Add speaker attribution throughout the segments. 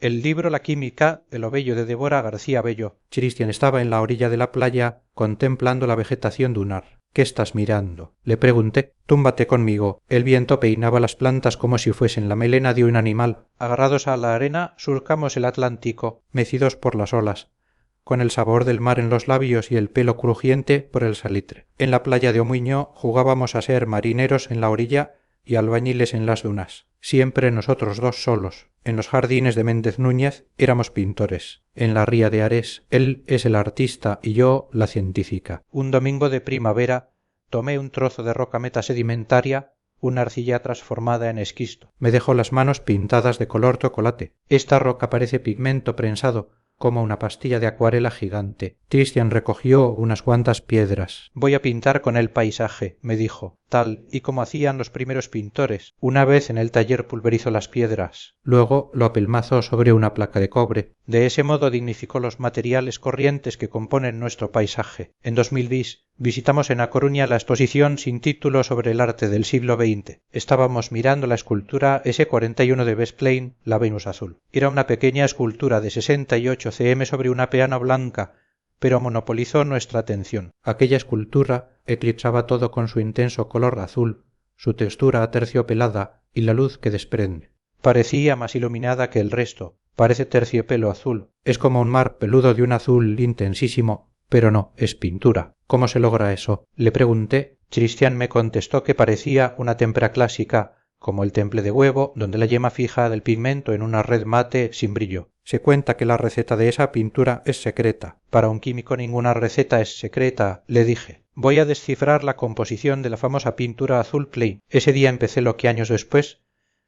Speaker 1: el libro La química de lo bello de Débora García Bello. Cristian estaba en la orilla de la playa contemplando la vegetación dunar. ¿Qué estás mirando? Le pregunté. Túmbate conmigo. El viento peinaba las plantas como si fuesen la melena de un animal. Agarrados a la arena surcamos el Atlántico, mecidos por las olas, con el sabor del mar en los labios y el pelo crujiente por el salitre. En la playa de Omuiño jugábamos a ser marineros en la orilla y albañiles en las dunas. Siempre nosotros dos solos. En los jardines de Méndez Núñez éramos pintores. En la ría de Ares él es el artista y yo la científica. Un domingo de primavera tomé un trozo de roca metasedimentaria, una arcilla transformada en esquisto. Me dejó las manos pintadas de color chocolate. Esta roca parece pigmento prensado, como una pastilla de acuarela gigante. Cristian recogió unas cuantas piedras. Voy a pintar con el paisaje, me dijo, tal y como hacían los primeros pintores. Una vez en el taller pulverizó las piedras. Luego lo apelmazó sobre una placa de cobre. De ese modo dignificó los materiales corrientes que componen nuestro paisaje. En 2000 visitamos en A Coruña la exposición sin título sobre el arte del siglo XX. Estábamos mirando la escultura S41 de Best Plain, la Venus azul. Era una pequeña escultura de 68 cm sobre una peana blanca, pero monopolizó nuestra atención. Aquella escultura eclipsaba todo con su intenso color azul, su textura aterciopelada y la luz que desprende. Parecía más iluminada que el resto, parece terciopelo azul, es como un mar peludo de un azul intensísimo, pero no, es pintura. ¿Cómo se logra eso? Le pregunté. Cristian me contestó que parecía una témpera clásica, como el temple de huevo, donde la yema fija del pigmento en una red mate sin brillo. Se cuenta que la receta de esa pintura es secreta. Para un químico ninguna receta es secreta, le dije. Voy a descifrar la composición de la famosa pintura azul Klein. Ese día empecé lo que años después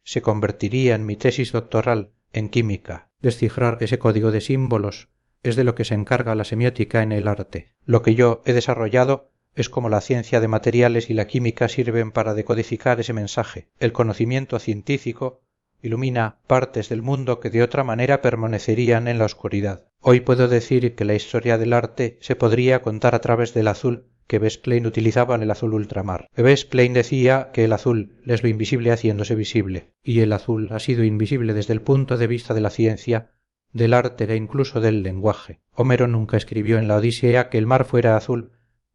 Speaker 1: se convertiría en mi tesis doctoral en química. Descifrar ese código de símbolos es de lo que se encarga la semiótica en el arte. Lo que yo he desarrollado es como la ciencia de materiales y la química sirven para decodificar ese mensaje. El conocimiento científico ilumina partes del mundo que de otra manera permanecerían en la oscuridad. Hoy puedo decir que la historia del arte se podría contar a través del azul que Best Plain utilizaba en el azul ultramar. Best Plain decía que el azul es lo invisible haciéndose visible, y el azul ha sido invisible desde el punto de vista de la ciencia, del arte e incluso del lenguaje. Homero nunca escribió en la Odisea que el mar fuera azul,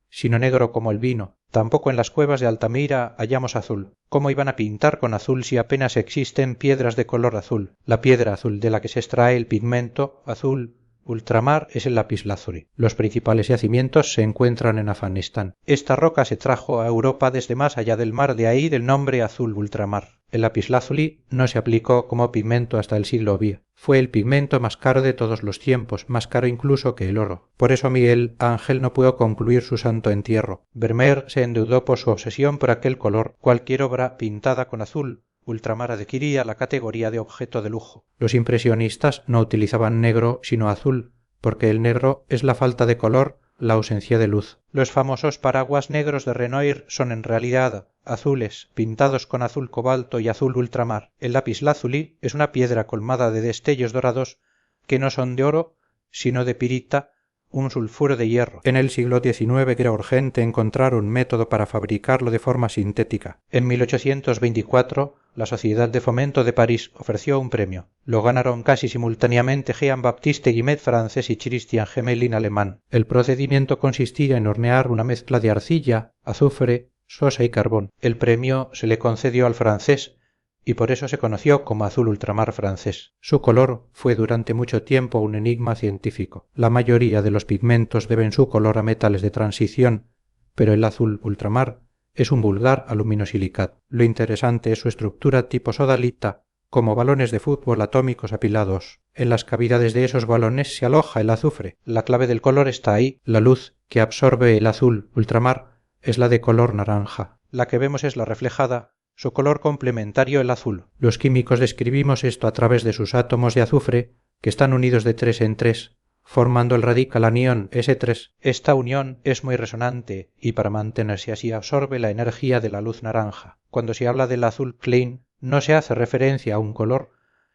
Speaker 1: sino negro como el vino. Tampoco en las cuevas de Altamira hallamos azul. ¿Cómo iban a pintar con azul si apenas existen piedras de color azul? La piedra azul de la que se extrae el pigmento azul ultramar es el lapislázuli. Los principales yacimientos se encuentran en Afganistán. Esta roca se trajo a Europa desde más allá del mar, de ahí del nombre azul ultramar. El lapislázuli no se aplicó como pigmento hasta el siglo X. Fue el pigmento más caro de todos los tiempos, más caro incluso que el oro. Por eso Miguel Ángel no pudo concluir su santo entierro. Vermeer se endeudó por su obsesión por aquel color. Cualquier obra pintada con azul ultramar adquiría la categoría de objeto de lujo. Los impresionistas no utilizaban negro sino azul, porque el negro es la falta de color, la ausencia de luz. Los famosos paraguas negros de Renoir son en realidad azules, pintados con azul cobalto y azul ultramar. El lapislázuli es una piedra colmada de destellos dorados que no son de oro, sino de pirita, un sulfuro de hierro. En el siglo XIX era urgente encontrar un método para fabricarlo de forma sintética. En 1824, la Sociedad de Fomento de París ofreció un premio. Lo ganaron casi simultáneamente Jean-Baptiste Guimet, francés, y Christian Gemelin, alemán. El procedimiento consistía en hornear una mezcla de arcilla, azufre, sosa y carbón. El premio se le concedió al francés, y por eso se conoció como azul ultramar francés. Su color fue durante mucho tiempo un enigma científico. La mayoría de los pigmentos deben su color a metales de transición, pero el azul ultramar es un vulgar aluminosilicato. Lo interesante es su estructura tipo sodalita, como balones de fútbol atómicos apilados. En las cavidades de esos balones se aloja el azufre. La clave del color está ahí. La luz que absorbe el azul ultramar es la de color naranja. La que vemos es la reflejada, su color complementario el azul. Los químicos describimos esto a través de sus átomos de azufre, que están unidos de 3 en 3, formando el radical anión S3. Esta unión es muy resonante y para mantenerse así absorbe la energía de la luz naranja. Cuando se habla del azul Klein, no se hace referencia a un color,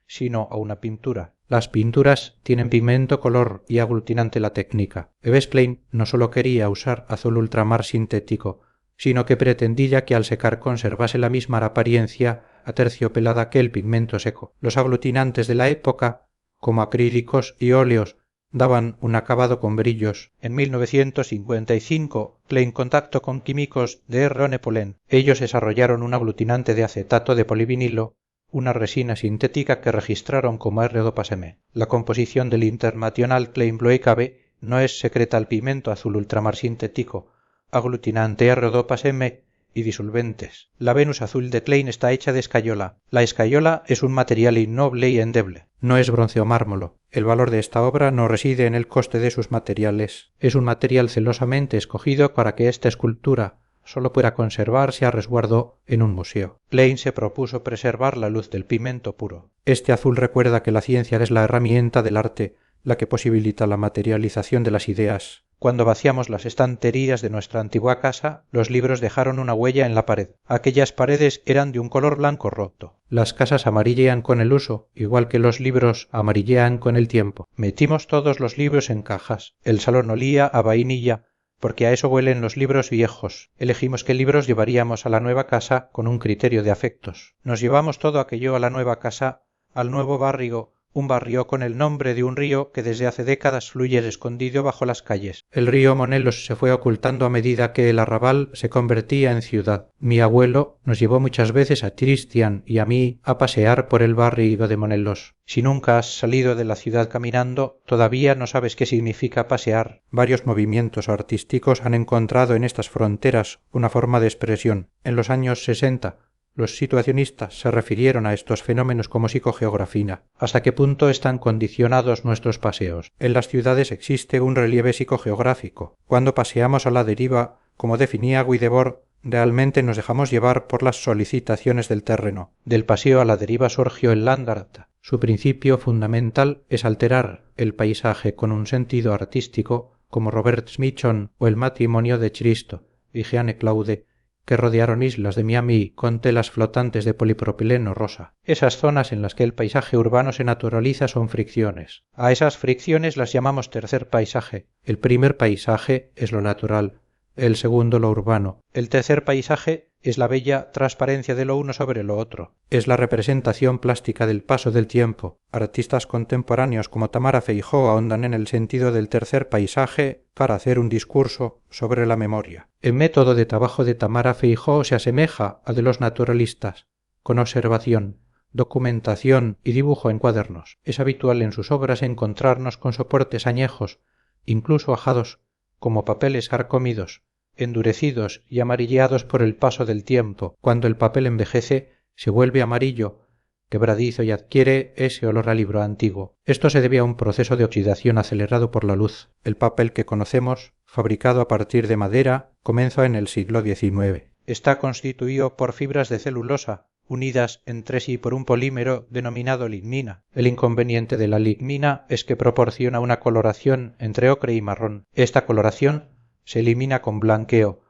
Speaker 1: sino a una pintura. Las pinturas tienen pigmento, color y aglutinante la técnica. Best Plain no solo quería usar azul ultramar sintético, sino que pretendía que al secar conservase la misma apariencia aterciopelada que el pigmento seco. Los aglutinantes de la época, como acrílicos y óleos, daban un acabado con brillos. En 1955, en contacto con químicos de R. Polen, ellos desarrollaron un aglutinante de acetato de polivinilo, una resina sintética que registraron como R2M. La composición del internacional Klein Bloe KB no es secreta al pigmento azul ultramar sintético, aglutinante R2M y disolventes. La Venus azul de Klein está hecha de escayola. La escayola es un material innoble y endeble. No es bronce o mármolo. El valor de esta obra no reside en el coste de sus materiales. Es un material celosamente escogido para que esta escultura solo pueda conservarse a resguardo en un museo. Klein se propuso preservar la luz del pigmento puro. Este azul recuerda que la ciencia es la herramienta del arte, la que posibilita la materialización de las ideas. Cuando vaciamos las estanterías de nuestra antigua casa, los libros dejaron una huella en la pared. Aquellas paredes eran de un color blanco roto. Las casas amarillean con el uso, igual que los libros amarillean con el tiempo. Metimos todos los libros en cajas. El salón olía a vainilla, porque a eso huelen los libros viejos. Elegimos qué libros llevaríamos a la nueva casa con un criterio de afectos. Nos llevamos todo aquello a la nueva casa, al nuevo barrio, un barrio con el nombre de un río que desde hace décadas fluye escondido bajo las calles. El río Monelos se fue ocultando a medida que el arrabal se convertía en ciudad. Mi abuelo nos llevó muchas veces a Cristian y a mí a pasear por el barrio de Monelos. Si nunca has salido de la ciudad caminando, todavía no sabes qué significa pasear. Varios movimientos artísticos han encontrado en estas fronteras una forma de expresión. En los años 60, los situacionistas se refirieron a estos fenómenos como psicogeografía. ¿Hasta qué punto están condicionados nuestros paseos? En las ciudades existe un relieve psicogeográfico. Cuando paseamos a la deriva, como definía Guy Debord, realmente nos dejamos llevar por las solicitaciones del terreno. Del paseo a la deriva surgió el Landart. Su principio fundamental es alterar el paisaje con un sentido artístico, como Robert Smithson o el matrimonio de Cristo y Jeanne Claude, que rodearon islas de Miami con telas flotantes de polipropileno rosa. Esas zonas en las que el paisaje urbano se naturaliza son fricciones. A esas fricciones las llamamos tercer paisaje. El primer paisaje es lo natural, el segundo lo urbano. El tercer paisaje es la bella transparencia de lo uno sobre lo otro. Es la representación plástica del paso del tiempo. Artistas contemporáneos como Tamara Feijó ahondan en el sentido del tercer paisaje para hacer un discurso sobre la memoria. El método de trabajo de Tamara Feijó se asemeja al de los naturalistas, con observación, documentación y dibujo en cuadernos. Es habitual en sus obras encontrarnos con soportes añejos, incluso ajados, como papeles carcomidos, endurecidos y amarilleados por el paso del tiempo. Cuando el papel envejece, se vuelve amarillo, quebradizo y adquiere ese olor a libro antiguo. Esto se debe a un proceso de oxidación acelerado por la luz. El papel que conocemos, fabricado a partir de madera, comenzó en el siglo XIX. Está constituido por fibras de celulosa, unidas entre sí por un polímero denominado lignina. El inconveniente de la lignina es que proporciona una coloración entre ocre y marrón. Esta coloración se elimina con blanqueo,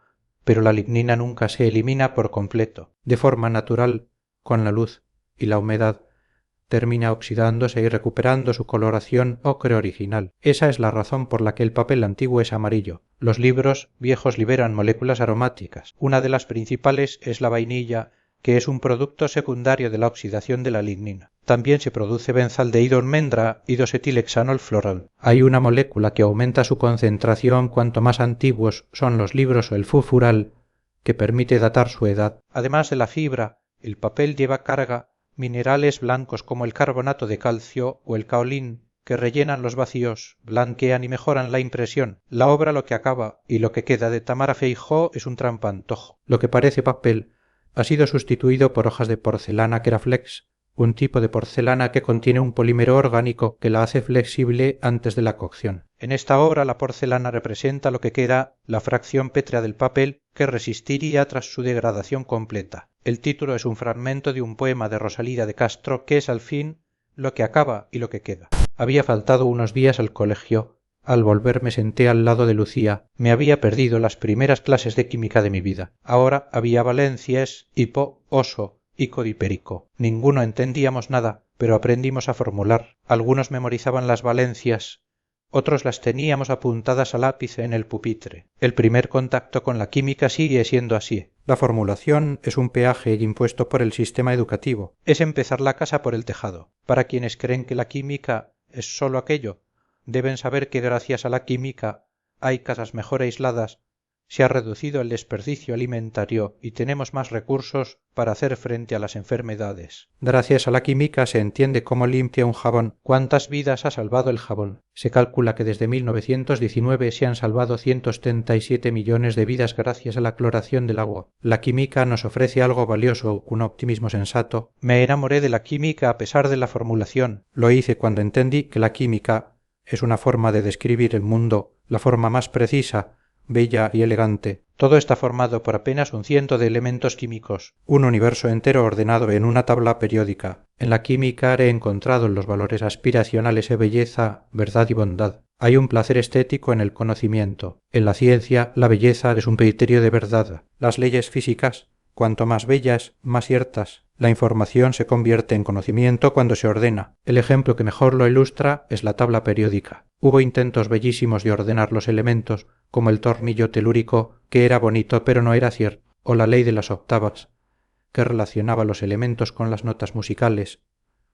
Speaker 1: pero la lignina nunca se elimina por completo. De forma natural, con la luz y la humedad, termina oxidándose y recuperando su coloración ocre original. Esa es la razón por la que el papel antiguo es amarillo. Los libros viejos liberan moléculas aromáticas. Una de las principales es la vainilla, que es un producto secundario de la oxidación de la lignina. También se produce benzaldehído almendra y dosetilhexanol floral. Hay una molécula que aumenta su concentración cuanto más antiguos son los libros o el fufural, que permite datar su edad. Además de la fibra, el papel lleva carga minerales blancos como el carbonato de calcio o el caolín, que rellenan los vacíos, blanquean y mejoran la impresión. La obra Lo que acaba y lo que queda de Tamara Feijó es un trampantojo. Lo que parece papel ha sido sustituido por hojas de porcelana Keraflex, un tipo de porcelana que contiene un polímero orgánico que la hace flexible antes de la cocción. En esta obra la porcelana representa lo que queda, la fracción pétrea del papel que resistiría tras su degradación completa. El título es un fragmento de un poema de Rosalía de Castro que es al fin Lo que acaba y lo que queda. Había faltado unos días al colegio. Al volver me senté al lado de Lucía. Me había perdido las primeras clases de química de mi vida. Ahora había valencias, hipo, oso y codipérico. Ninguno entendíamos nada, pero aprendimos a formular. Algunos memorizaban las valencias, otros las teníamos apuntadas a lápiz en el pupitre. El primer contacto con la química sigue siendo así. La formulación es un peaje impuesto por el sistema educativo. Es empezar la casa por el tejado. Para quienes creen que la química ¿Es sólo aquello? Deben saber que gracias a la química hay casas mejor aisladas, se ha reducido el desperdicio alimentario y tenemos más recursos para hacer frente a las enfermedades. Gracias a la química se entiende cómo limpia un jabón. ¿Cuántas vidas ha salvado el jabón? Se calcula que desde 1919 se han salvado 177 millones de vidas gracias a la cloración del agua. La química nos ofrece algo valioso, un optimismo sensato. Me enamoré de la química a pesar de la formulación. Lo hice cuando entendí que la química es una forma de describir el mundo, la forma más precisa, bella y elegante. Todo está formado por apenas 100 de elementos químicos, un universo entero ordenado en una tabla periódica. En la química he encontrado los valores aspiracionales de belleza, verdad y bondad. Hay un placer estético en el conocimiento. En la ciencia, la belleza es un criterio de verdad. Las leyes físicas, cuanto más bellas, más ciertas. La información se convierte en conocimiento cuando se ordena. El ejemplo que mejor lo ilustra es la tabla periódica. Hubo intentos bellísimos de ordenar los elementos, como el tornillo telúrico, que era bonito pero no era cierto, o la ley de las octavas, que relacionaba los elementos con las notas musicales,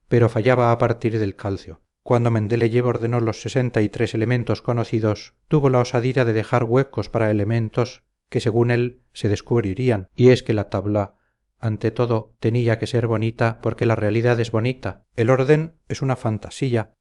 Speaker 1: pero fallaba a partir del calcio. Cuando Mendeleev ordenó los 63 elementos conocidos, tuvo la osadía de dejar huecos para elementos que según él se descubrirían, y es que la tabla, ante todo, tenía que ser bonita porque la realidad es bonita. El orden es una fantasía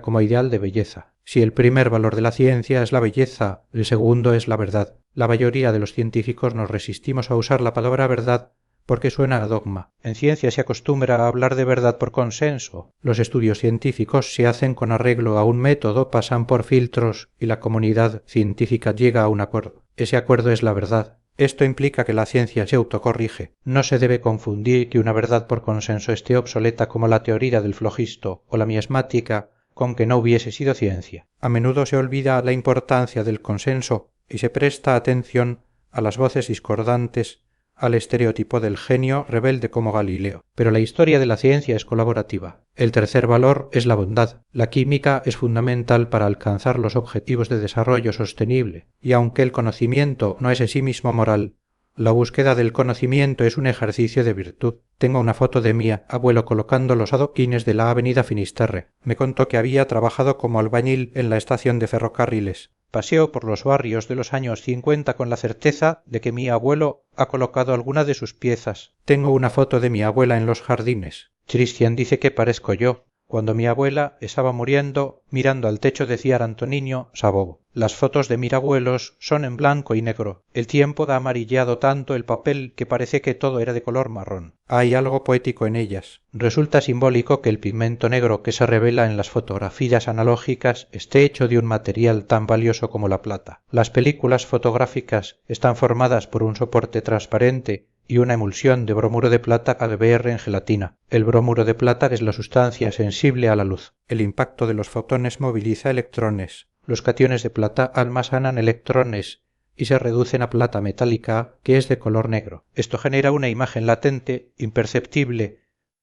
Speaker 1: como ideal de belleza. Si el primer valor de la ciencia es la belleza, el segundo es la verdad. La mayoría de los científicos nos resistimos a usar la palabra verdad porque suena a dogma. En ciencia se acostumbra a hablar de verdad por consenso. Los estudios científicos se hacen con arreglo a un método, pasan por filtros y la comunidad científica llega a un acuerdo. Ese acuerdo es la verdad. Esto implica que la ciencia se autocorrige. No se debe confundir que una verdad por consenso esté obsoleta como la teoría del flogisto o la miasmática con que no hubiese sido ciencia. A menudo se olvida la importancia del consenso y se presta atención a las voces discordantes, al estereotipo del genio rebelde como Galileo. Pero la historia de la ciencia es colaborativa. El tercer valor es la bondad. La química es fundamental para alcanzar los objetivos de desarrollo sostenible, y aunque el conocimiento no es en sí mismo moral, la búsqueda del conocimiento es un ejercicio de virtud. Tengo una foto de mi abuelo colocando los adoquines de la avenida Finisterre. Me contó que había trabajado como albañil en la estación de ferrocarriles. Paseo por los barrios de los años 50 con la certeza de que mi abuelo ha colocado alguna de sus piezas. Tengo una foto de mi abuela en los jardines. Christian dice que parezco yo. Cuando mi abuela estaba muriendo, mirando al techo decía Antoniño Sabobo. Las fotos de mis abuelos son en blanco y negro. El tiempo ha amarillado tanto el papel que parece que todo era de color marrón. Hay algo poético en ellas. Resulta simbólico que el pigmento negro que se revela en las fotografías analógicas esté hecho de un material tan valioso como la plata. Las películas fotográficas están formadas por un soporte transparente y una emulsión de bromuro de plata AdBr en gelatina. El bromuro de plata es la sustancia sensible a la luz. El impacto de los fotones moviliza electrones. Los cationes de plata almacenan electrones y se reducen a plata metálica que es de color negro. Esto genera una imagen latente, imperceptible,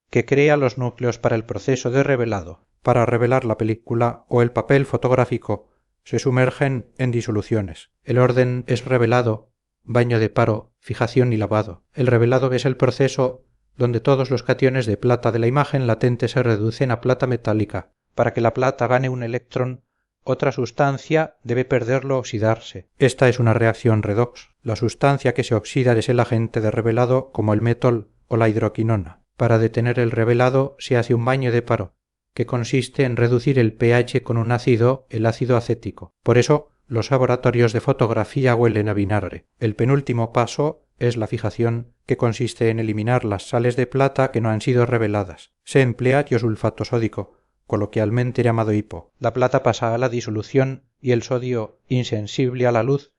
Speaker 1: que crea los núcleos para el proceso de revelado. Para revelar la película o el papel fotográfico se sumergen en disoluciones. El orden es revelado, baño de paro, fijación y lavado. El revelado es el proceso donde todos los cationes de plata de la imagen latente se reducen a plata metálica. Para que la plata gane un electrón, otra sustancia debe perderlo o oxidarse. Esta es una reacción redox. La sustancia que se oxida es el agente de revelado como el metol o la hidroquinona. Para detener el revelado se hace un baño de paro, que consiste en reducir el pH con un ácido, el ácido acético. Por eso, los laboratorios de fotografía huelen a vinagre. El penúltimo paso es la fijación, que consiste en eliminar las sales de plata que no han sido reveladas. Se emplea tiosulfato sódico, coloquialmente llamado hipo. La plata pasa a la disolución y el sodio, insensible a la luz,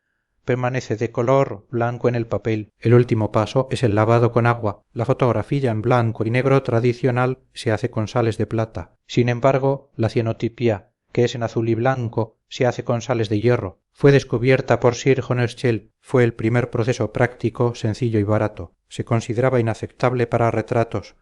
Speaker 1: permanece de color blanco en el papel. El último paso es el lavado con agua. La fotografía en blanco y negro tradicional se hace con sales de plata. Sin embargo, la cianotipia, que es en azul y blanco, se hace con sales de hierro. Fue descubierta por Sir John Herschel. Fue el primer proceso práctico, sencillo y barato. Se consideraba inaceptable para retratos,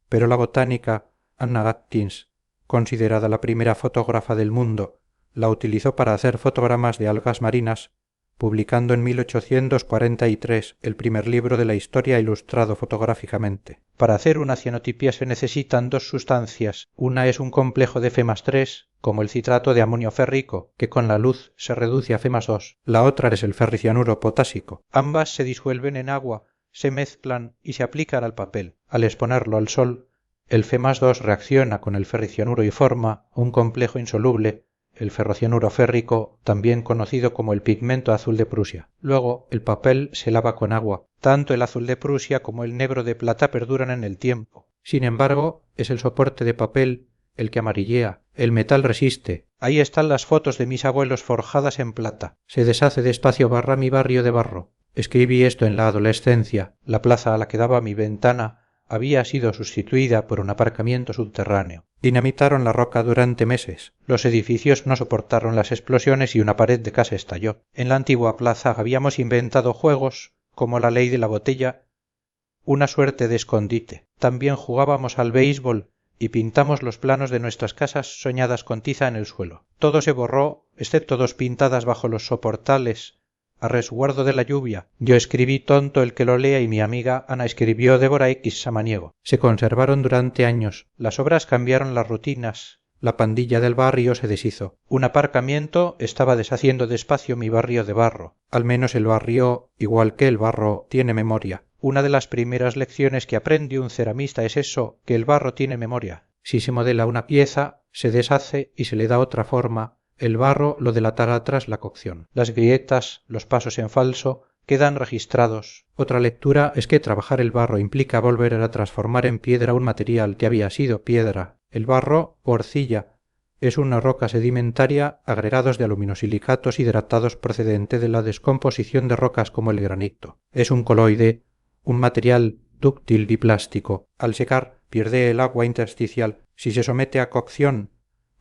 Speaker 1: pero la botánica Anna Atkins, considerada la primera fotógrafa del mundo, la utilizó para hacer fotogramas de algas marinas publicando en 1843 el primer libro de la historia ilustrado fotográficamente. Para hacer una cianotipia se necesitan dos sustancias. Una es un complejo de F+3, como el citrato de amonio férrico, que con la luz se reduce a F+2. La otra es el ferricianuro potásico. Ambas se disuelven en agua, se mezclan y se aplican al papel. Al exponerlo al sol, el F+2 reacciona con el ferricianuro y forma un complejo insoluble, el ferrocianuro férrico, también conocido como el pigmento azul de Prusia. Luego, el papel se lava con agua. Tanto el azul de Prusia como el negro de plata perduran en el tiempo. Sin embargo, es el soporte de papel el que amarillea. El metal resiste. Ahí están las fotos de mis abuelos forjadas en plata. Se deshace despacio mi barrio de barro. Escribí esto en la adolescencia. La plaza a la que daba mi ventana había sido sustituida por un aparcamiento subterráneo. Dinamitaron la roca durante meses. Los edificios no soportaron las explosiones y una pared de casa estalló. En la antigua plaza habíamos inventado juegos, como la ley de la botella, una suerte de escondite. También jugábamos al béisbol y pintamos los planos de nuestras casas soñadas con tiza en el suelo. Todo se borró, excepto dos pintadas bajo los soportales, a resguardo de la lluvia. Yo escribí Tonto el que lo lea y mi amiga Ana escribió Débora X Samaniego. Se conservaron durante años. Las obras cambiaron las rutinas. La pandilla del barrio se deshizo. Un aparcamiento estaba deshaciendo despacio mi barrio de barro. Al menos el barrio, igual que el barro, tiene memoria. Una de las primeras lecciones que aprende un ceramista es eso, que el barro tiene memoria. Si se modela una pieza, se deshace y se le da otra forma. El barro lo delatará tras la cocción. Las grietas, los pasos en falso, quedan registrados. Otra lectura es que trabajar el barro implica volver a transformar en piedra un material que había sido piedra. El barro, o arcilla, es una roca sedimentaria, agregados de aluminosilicatos hidratados procedente de la descomposición de rocas como el granito. Es un coloide, un material dúctil biplástico. Al secar, pierde el agua intersticial. Si se somete a cocción,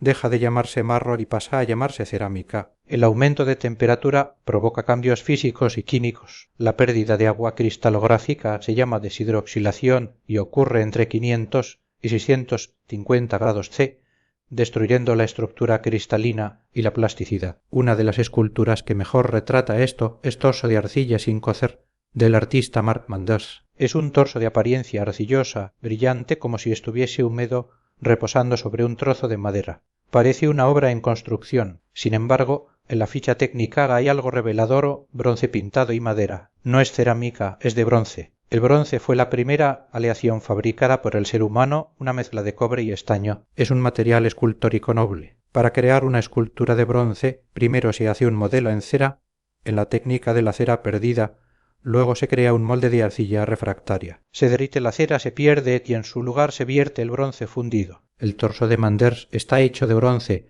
Speaker 1: deja de llamarse mármol y pasa a llamarse cerámica. El aumento de temperatura provoca cambios físicos y químicos. La pérdida de agua cristalográfica se llama deshidroxilación y ocurre entre 500 y 650 grados C, destruyendo la estructura cristalina y la plasticidad. Una de las esculturas que mejor retrata esto es Torso de arcilla sin cocer, del artista Marc Manders. Es un torso de apariencia arcillosa, brillante como si estuviese húmedo, reposando sobre un trozo de madera. Parece una obra en construcción. Sin embargo, en la ficha técnica hay algo revelador: bronce pintado y madera. No es cerámica, es de bronce. El bronce fue la primera aleación fabricada por el ser humano, una mezcla de cobre y estaño. Es un material escultórico noble. Para crear una escultura de bronce, primero se hace un modelo en cera, en la técnica de la cera perdida. Luego se crea un molde de arcilla refractaria. Se derrite la cera, se pierde y en su lugar se vierte el bronce fundido. El torso de Manders está hecho de bronce,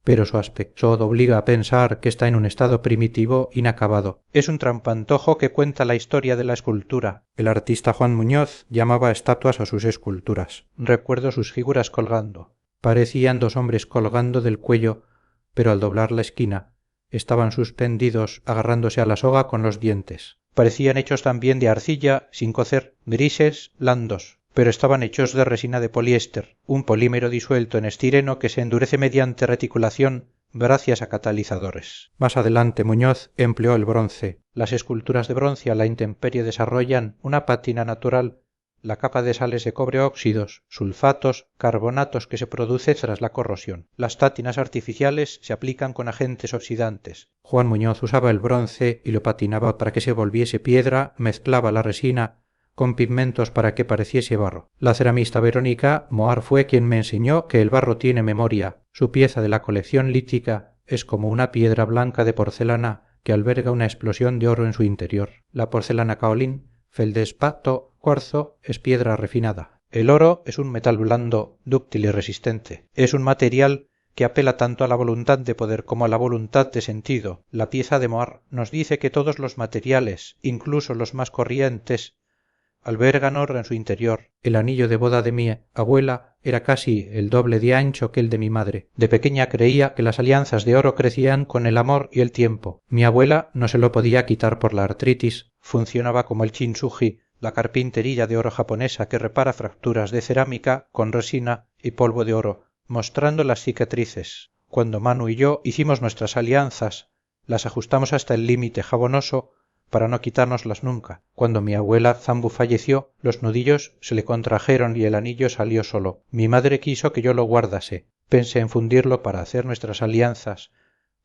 Speaker 1: pero su aspecto obliga a pensar que está en un estado primitivo inacabado. Es un trampantojo que cuenta la historia de la escultura. El artista Juan Muñoz llamaba estatuas a sus esculturas. Recuerdo sus figuras colgando. Parecían dos hombres colgando del cuello, pero al doblar la esquina estaban suspendidos agarrándose a la soga con los dientes. Parecían hechos también de arcilla, sin cocer, grises, blandos, pero estaban hechos de resina de poliéster, un polímero disuelto en estireno que se endurece mediante reticulación gracias a catalizadores. Más adelante Muñoz empleó el bronce. Las esculturas de bronce a la intemperie desarrollan una pátina natural, la capa de sales de cobre óxidos, sulfatos, carbonatos que se produce tras la corrosión. Las tátinas artificiales se aplican con agentes oxidantes. Juan Muñoz usaba el bronce y lo patinaba para que se volviese piedra, mezclaba la resina con pigmentos para que pareciese barro. La ceramista Verónica Moar fue quien me enseñó que el barro tiene memoria. Su pieza de la colección lítica es como una piedra blanca de porcelana que alberga una explosión de oro en su interior. La porcelana kaolín, feldespato, cuarzo, es piedra refinada. El oro es un metal blando, dúctil y resistente. Es un material que apela tanto a la voluntad de poder como a la voluntad de sentido. La pieza de Moar nos dice que todos los materiales, incluso los más corrientes, albergan oro en su interior. El anillo de boda de mi abuela era casi el doble de ancho que el de mi madre. De pequeña creía que las alianzas de oro crecían con el amor y el tiempo. Mi abuela no se lo podía quitar por la artritis. Funcionaba como el kintsugi, la carpintería de oro japonesa que repara fracturas de cerámica con resina y polvo de oro, mostrando las cicatrices. Cuando Manu y yo hicimos nuestras alianzas, las ajustamos hasta el límite jabonoso para no quitárnoslas nunca. Cuando mi abuela Zambu falleció, los nudillos se le contrajeron y el anillo salió solo. Mi madre quiso que yo lo guardase. Pensé en fundirlo para hacer nuestras alianzas,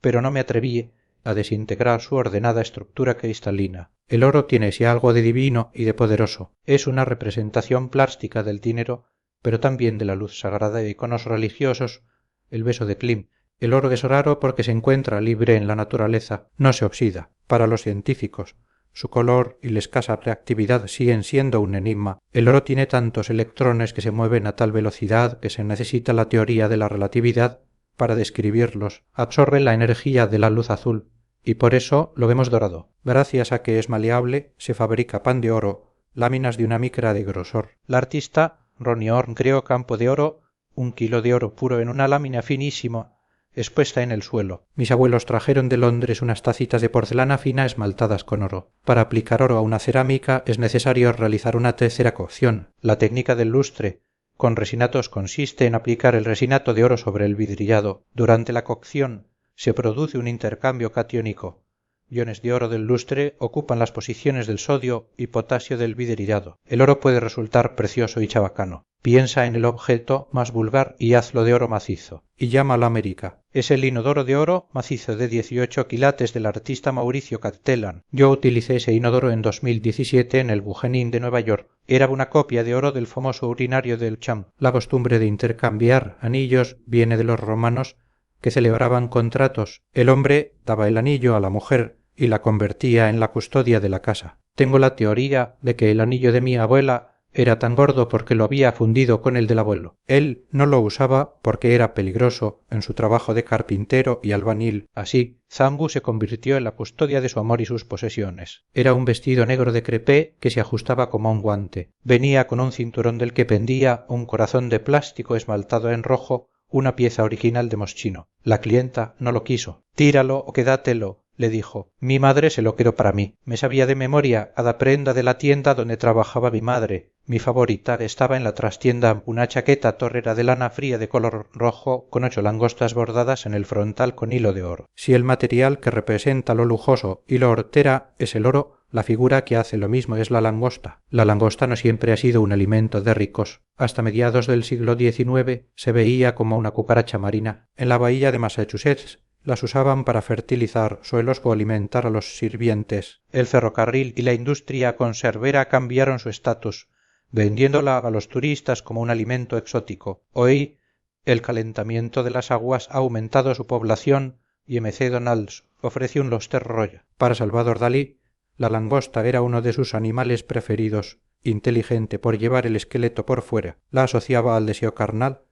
Speaker 1: pero no me atreví a desintegrar su ordenada estructura cristalina. El oro tiene sí algo de divino y de poderoso. Es una representación plástica del dinero, pero también de la luz sagrada de iconos religiosos. El beso de Klim. El oro es raro porque se encuentra libre en la naturaleza, no se oxida. Para los científicos, su color y la escasa reactividad siguen siendo un enigma. El oro tiene tantos electrones que se mueven a tal velocidad que se necesita la teoría de la relatividad para describirlos. Absorbe la energía de la luz azul y por eso lo vemos dorado. Gracias a que es maleable, se fabrica pan de oro, láminas de una micra de grosor. La artista Ronnie Horn creó campo de oro, 1 kilo de oro puro en una lámina finísima expuesta en el suelo. Mis abuelos trajeron de Londres unas tacitas de porcelana fina esmaltadas con oro. Para aplicar oro a una cerámica es necesario realizar una tercera cocción. La técnica del lustre con resinatos consiste en aplicar el resinato de oro sobre el vidriado. Durante la cocción se produce un intercambio catiónico. Iones de oro del lustre ocupan las posiciones del sodio y potasio del vidriado. El oro puede resultar precioso y chabacano. Piensa en el objeto más vulgar y hazlo de oro macizo. Y llámalo América. Es el inodoro de oro macizo de 18 quilates del artista Mauricio Cattelan. Yo utilicé ese inodoro en 2017 en el Guggenheim de Nueva York. Era una copia de oro del famoso urinario del Champ. La costumbre de intercambiar anillos viene de los romanos que celebraban contratos. El hombre daba el anillo a la mujer y la convertía en la custodia de la casa. Tengo la teoría de que el anillo de mi abuela era tan gordo porque lo había fundido con el del abuelo. Él no lo usaba porque era peligroso en su trabajo de carpintero y albañil. Así, Zambu se convirtió en la custodia de su amor y sus posesiones. Era un vestido negro de crepé que se ajustaba como un guante. Venía con un cinturón del que pendía un corazón de plástico esmaltado en rojo, una pieza original de Moschino. La clienta no lo quiso. «Tíralo o quédatelo», le dijo. Mi madre se lo quedó para mí. Me sabía de memoria cada prenda de la tienda donde trabajaba mi madre. Mi favorita estaba en la trastienda, una chaqueta torrera de lana fría de color rojo con 8 langostas bordadas en el frontal con hilo de oro. Si el material que representa lo lujoso y lo hortera es el oro, la figura que hace lo mismo es la langosta. La langosta no siempre ha sido un alimento de ricos. Hasta mediados del siglo XIX se veía como una cucaracha marina. En la bahía de Massachusetts las usaban para fertilizar suelos o alimentar a los sirvientes. El ferrocarril y la industria conservera cambiaron su estatus, vendiéndola a los turistas como un alimento exótico. Hoy, el calentamiento de las aguas ha aumentado su población y M.C. Donalds ofrece un Lobster Royal. Para Salvador Dalí, la langosta era uno de sus animales preferidos, inteligente por llevar el esqueleto por fuera. La asociaba al deseo carnal,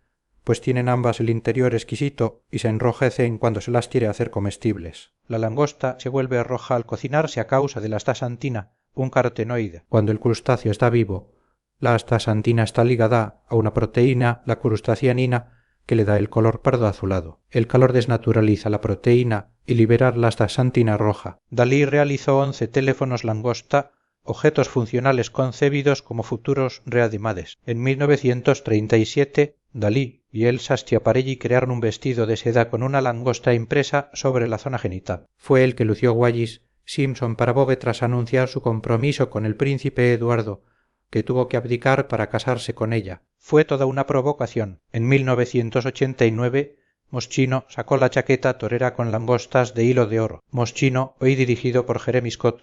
Speaker 1: pues tienen ambas el interior exquisito y se enrojecen cuando se las quiere hacer comestibles. La langosta se vuelve roja al cocinarse a causa de la astaxantina, un carotenoide. Cuando el crustáceo está vivo, la astaxantina está ligada a una proteína, la crustacianina, que le da el color pardo azulado. El calor desnaturaliza la proteína y libera la astaxantina roja. Dalí realizó 11 teléfonos langosta, objetos funcionales concebidos como futuros reanimades. En 1937, Dalí y Elsa Schiaparelli crearon un vestido de seda con una langosta impresa sobre la zona genital. Fue el que lució Wallis Simpson para Bobe tras anunciar su compromiso con el príncipe Eduardo, que tuvo que abdicar para casarse con ella. Fue toda una provocación. En 1989, Moschino sacó la chaqueta torera con langostas de hilo de oro. Moschino, hoy dirigido por Jeremy Scott,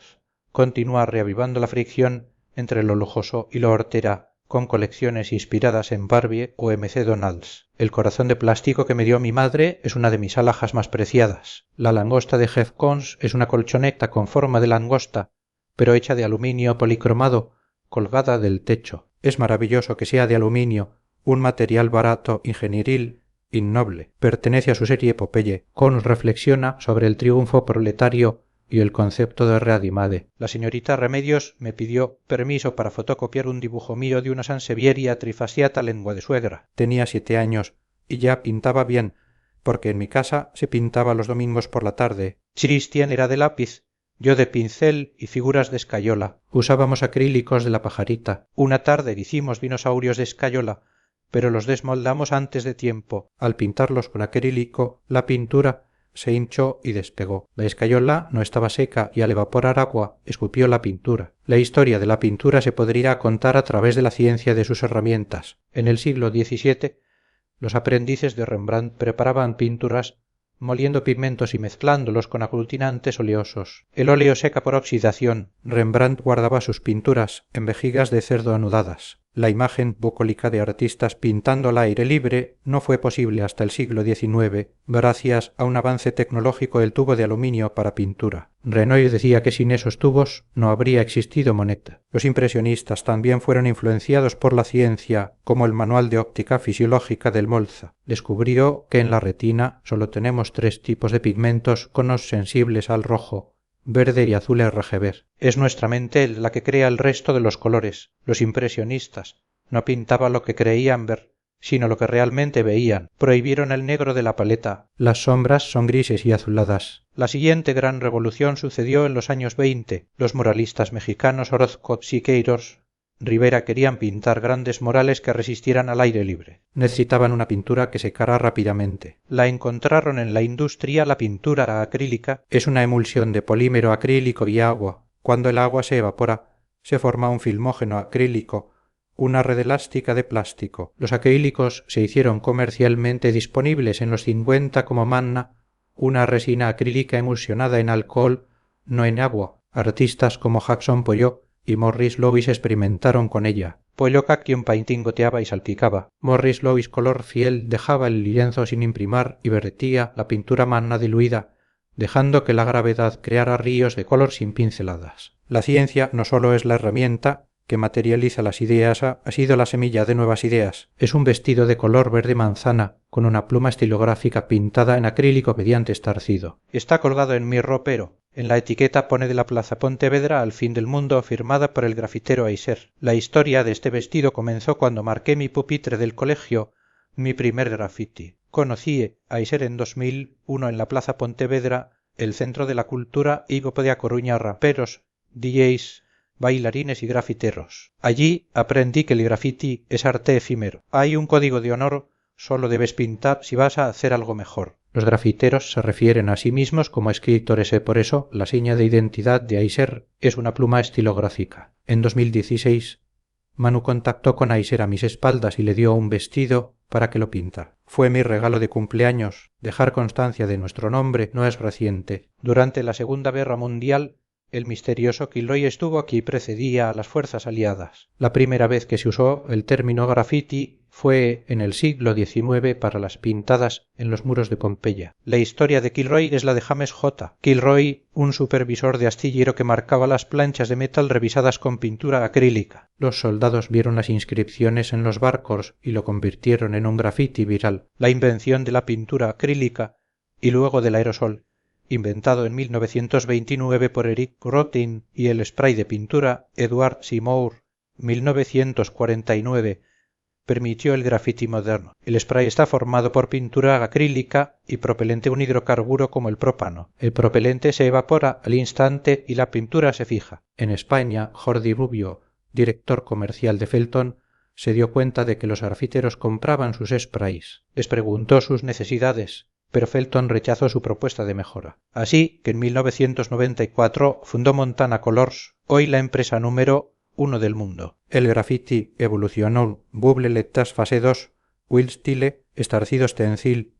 Speaker 1: continúa reavivando la fricción entre lo lujoso y lo hortera, con colecciones inspiradas en Barbie o M.C. Donalds. El corazón de plástico que me dio mi madre es una de mis alhajas más preciadas. La langosta de Jeff Koons es una colchoneta con forma de langosta, pero hecha de aluminio policromado, colgada del techo. Es maravilloso que sea de aluminio, un material barato, ingenieril, innoble. Pertenece a su serie Popeye. Koons reflexiona sobre el triunfo proletario y el concepto de readimade. La señorita Remedios me pidió permiso para fotocopiar un dibujo mío de una sansevieria trifasiata lengua de suegra. Tenía 7 años y ya pintaba bien, porque en mi casa se pintaba los domingos por la tarde. Christian era de lápiz, yo de pincel y figuras de escayola. Usábamos acrílicos de la pajarita. Una tarde hicimos dinosaurios de escayola, pero los desmoldamos antes de tiempo. Al pintarlos con acrílico, la pintura se hinchó y despegó. La escayola no estaba seca y al evaporar agua escupió la pintura. La historia de la pintura se podría contar a través de la ciencia de sus herramientas. En el siglo XVII los aprendices de Rembrandt preparaban pinturas moliendo pigmentos y mezclándolos con aglutinantes oleosos. El óleo seca por oxidación. Rembrandt guardaba sus pinturas en vejigas de cerdo anudadas. La imagen bucólica de artistas pintando al aire libre no fue posible hasta el siglo XIX, gracias a un avance tecnológico del tubo de aluminio para pintura. Renoir decía que sin esos tubos no habría existido Monet. Los impresionistas también fueron influenciados por la ciencia, como el manual de óptica fisiológica del Molza. Descubrió que en la retina solo tenemos 3 tipos de pigmentos conos sensibles al rojo, verde y azul RGB. Es nuestra mente la que crea el resto de los colores. Los impresionistas no pintaban lo que creían ver, sino lo que realmente veían. Prohibieron el negro de la paleta. Las sombras son grises y azuladas. La siguiente gran revolución sucedió en los años 20. Los muralistas mexicanos Orozco, Siqueiros, Rivera querían pintar grandes murales que resistieran al aire libre. Necesitaban una pintura que secara rápidamente. La encontraron en la industria. La pintura acrílica es una emulsión de polímero acrílico y agua. Cuando el agua se evapora, se forma un filmógeno acrílico, una red elástica de plástico. Los acrílicos se hicieron comercialmente disponibles en los 50 como manna, una resina acrílica emulsionada en alcohol, no en agua. Artistas como Jackson Pollock y Morris Louis experimentaron con ella. Pollock Action Painting goteaba y salpicaba. Morris Louis color fiel dejaba el lienzo sin imprimar y vertía la pintura manna diluida, dejando que la gravedad creara ríos de color sin pinceladas. La ciencia no solo es la herramienta que materializa las ideas, ha sido la semilla de nuevas ideas. Es un vestido de color verde manzana con una pluma estilográfica pintada en acrílico mediante estarcido. Está colgado en mi ropero. En la etiqueta pone de la Plaza Pontevedra al fin del mundo, firmada por el grafitero Aiser. La historia de este vestido comenzó cuando marqué mi pupitre del colegio, mi primer graffiti. Conocí a Aiser en 2001 en la Plaza Pontevedra, el centro de la cultura, y de A Coruña raperos, DJs, bailarines y grafiteros. Allí aprendí que el graffiti es arte efímero. Hay un código de honor, solo debes pintar si vas a hacer algo mejor. Los grafiteros se refieren a sí mismos como escritores y por eso la seña de identidad de Aiser es una pluma estilográfica. En 2016, Manu contactó con Aiser a mis espaldas y le dio un vestido para que lo pinta. Fue mi regalo de cumpleaños. Dejar constancia de nuestro nombre no es reciente. Durante la Segunda Guerra Mundial, el misterioso Kilroy estuvo aquí y precedía a las fuerzas aliadas. La primera vez que se usó el término graffiti fue en el siglo XIX para las pintadas en los muros de Pompeya. La historia de Kilroy es la de James J. Kilroy, un supervisor de astillero que marcaba las planchas de metal revisadas con pintura acrílica. Los soldados vieron las inscripciones en los barcos y lo convirtieron en un graffiti viral. La invención de la pintura acrílica y luego del aerosol, inventado en 1929 por Eric Rotin, y el spray de pintura Edward Seymour, 1949, permitió el graffiti moderno. El spray está formado por pintura acrílica y propelente, un hidrocarburo como el propano. El propelente se evapora al instante y la pintura se fija. En España, Jordi Rubio, director comercial de Felton, se dio cuenta de que los grafiteros compraban sus sprays. Les preguntó sus necesidades, pero Felton rechazó su propuesta de mejora. Así que en 1994 fundó Montana Colors, hoy la empresa número 1 del mundo. El graffiti evolucionó Bubble Lettas fase 2, Will Stile, estarcido stencil,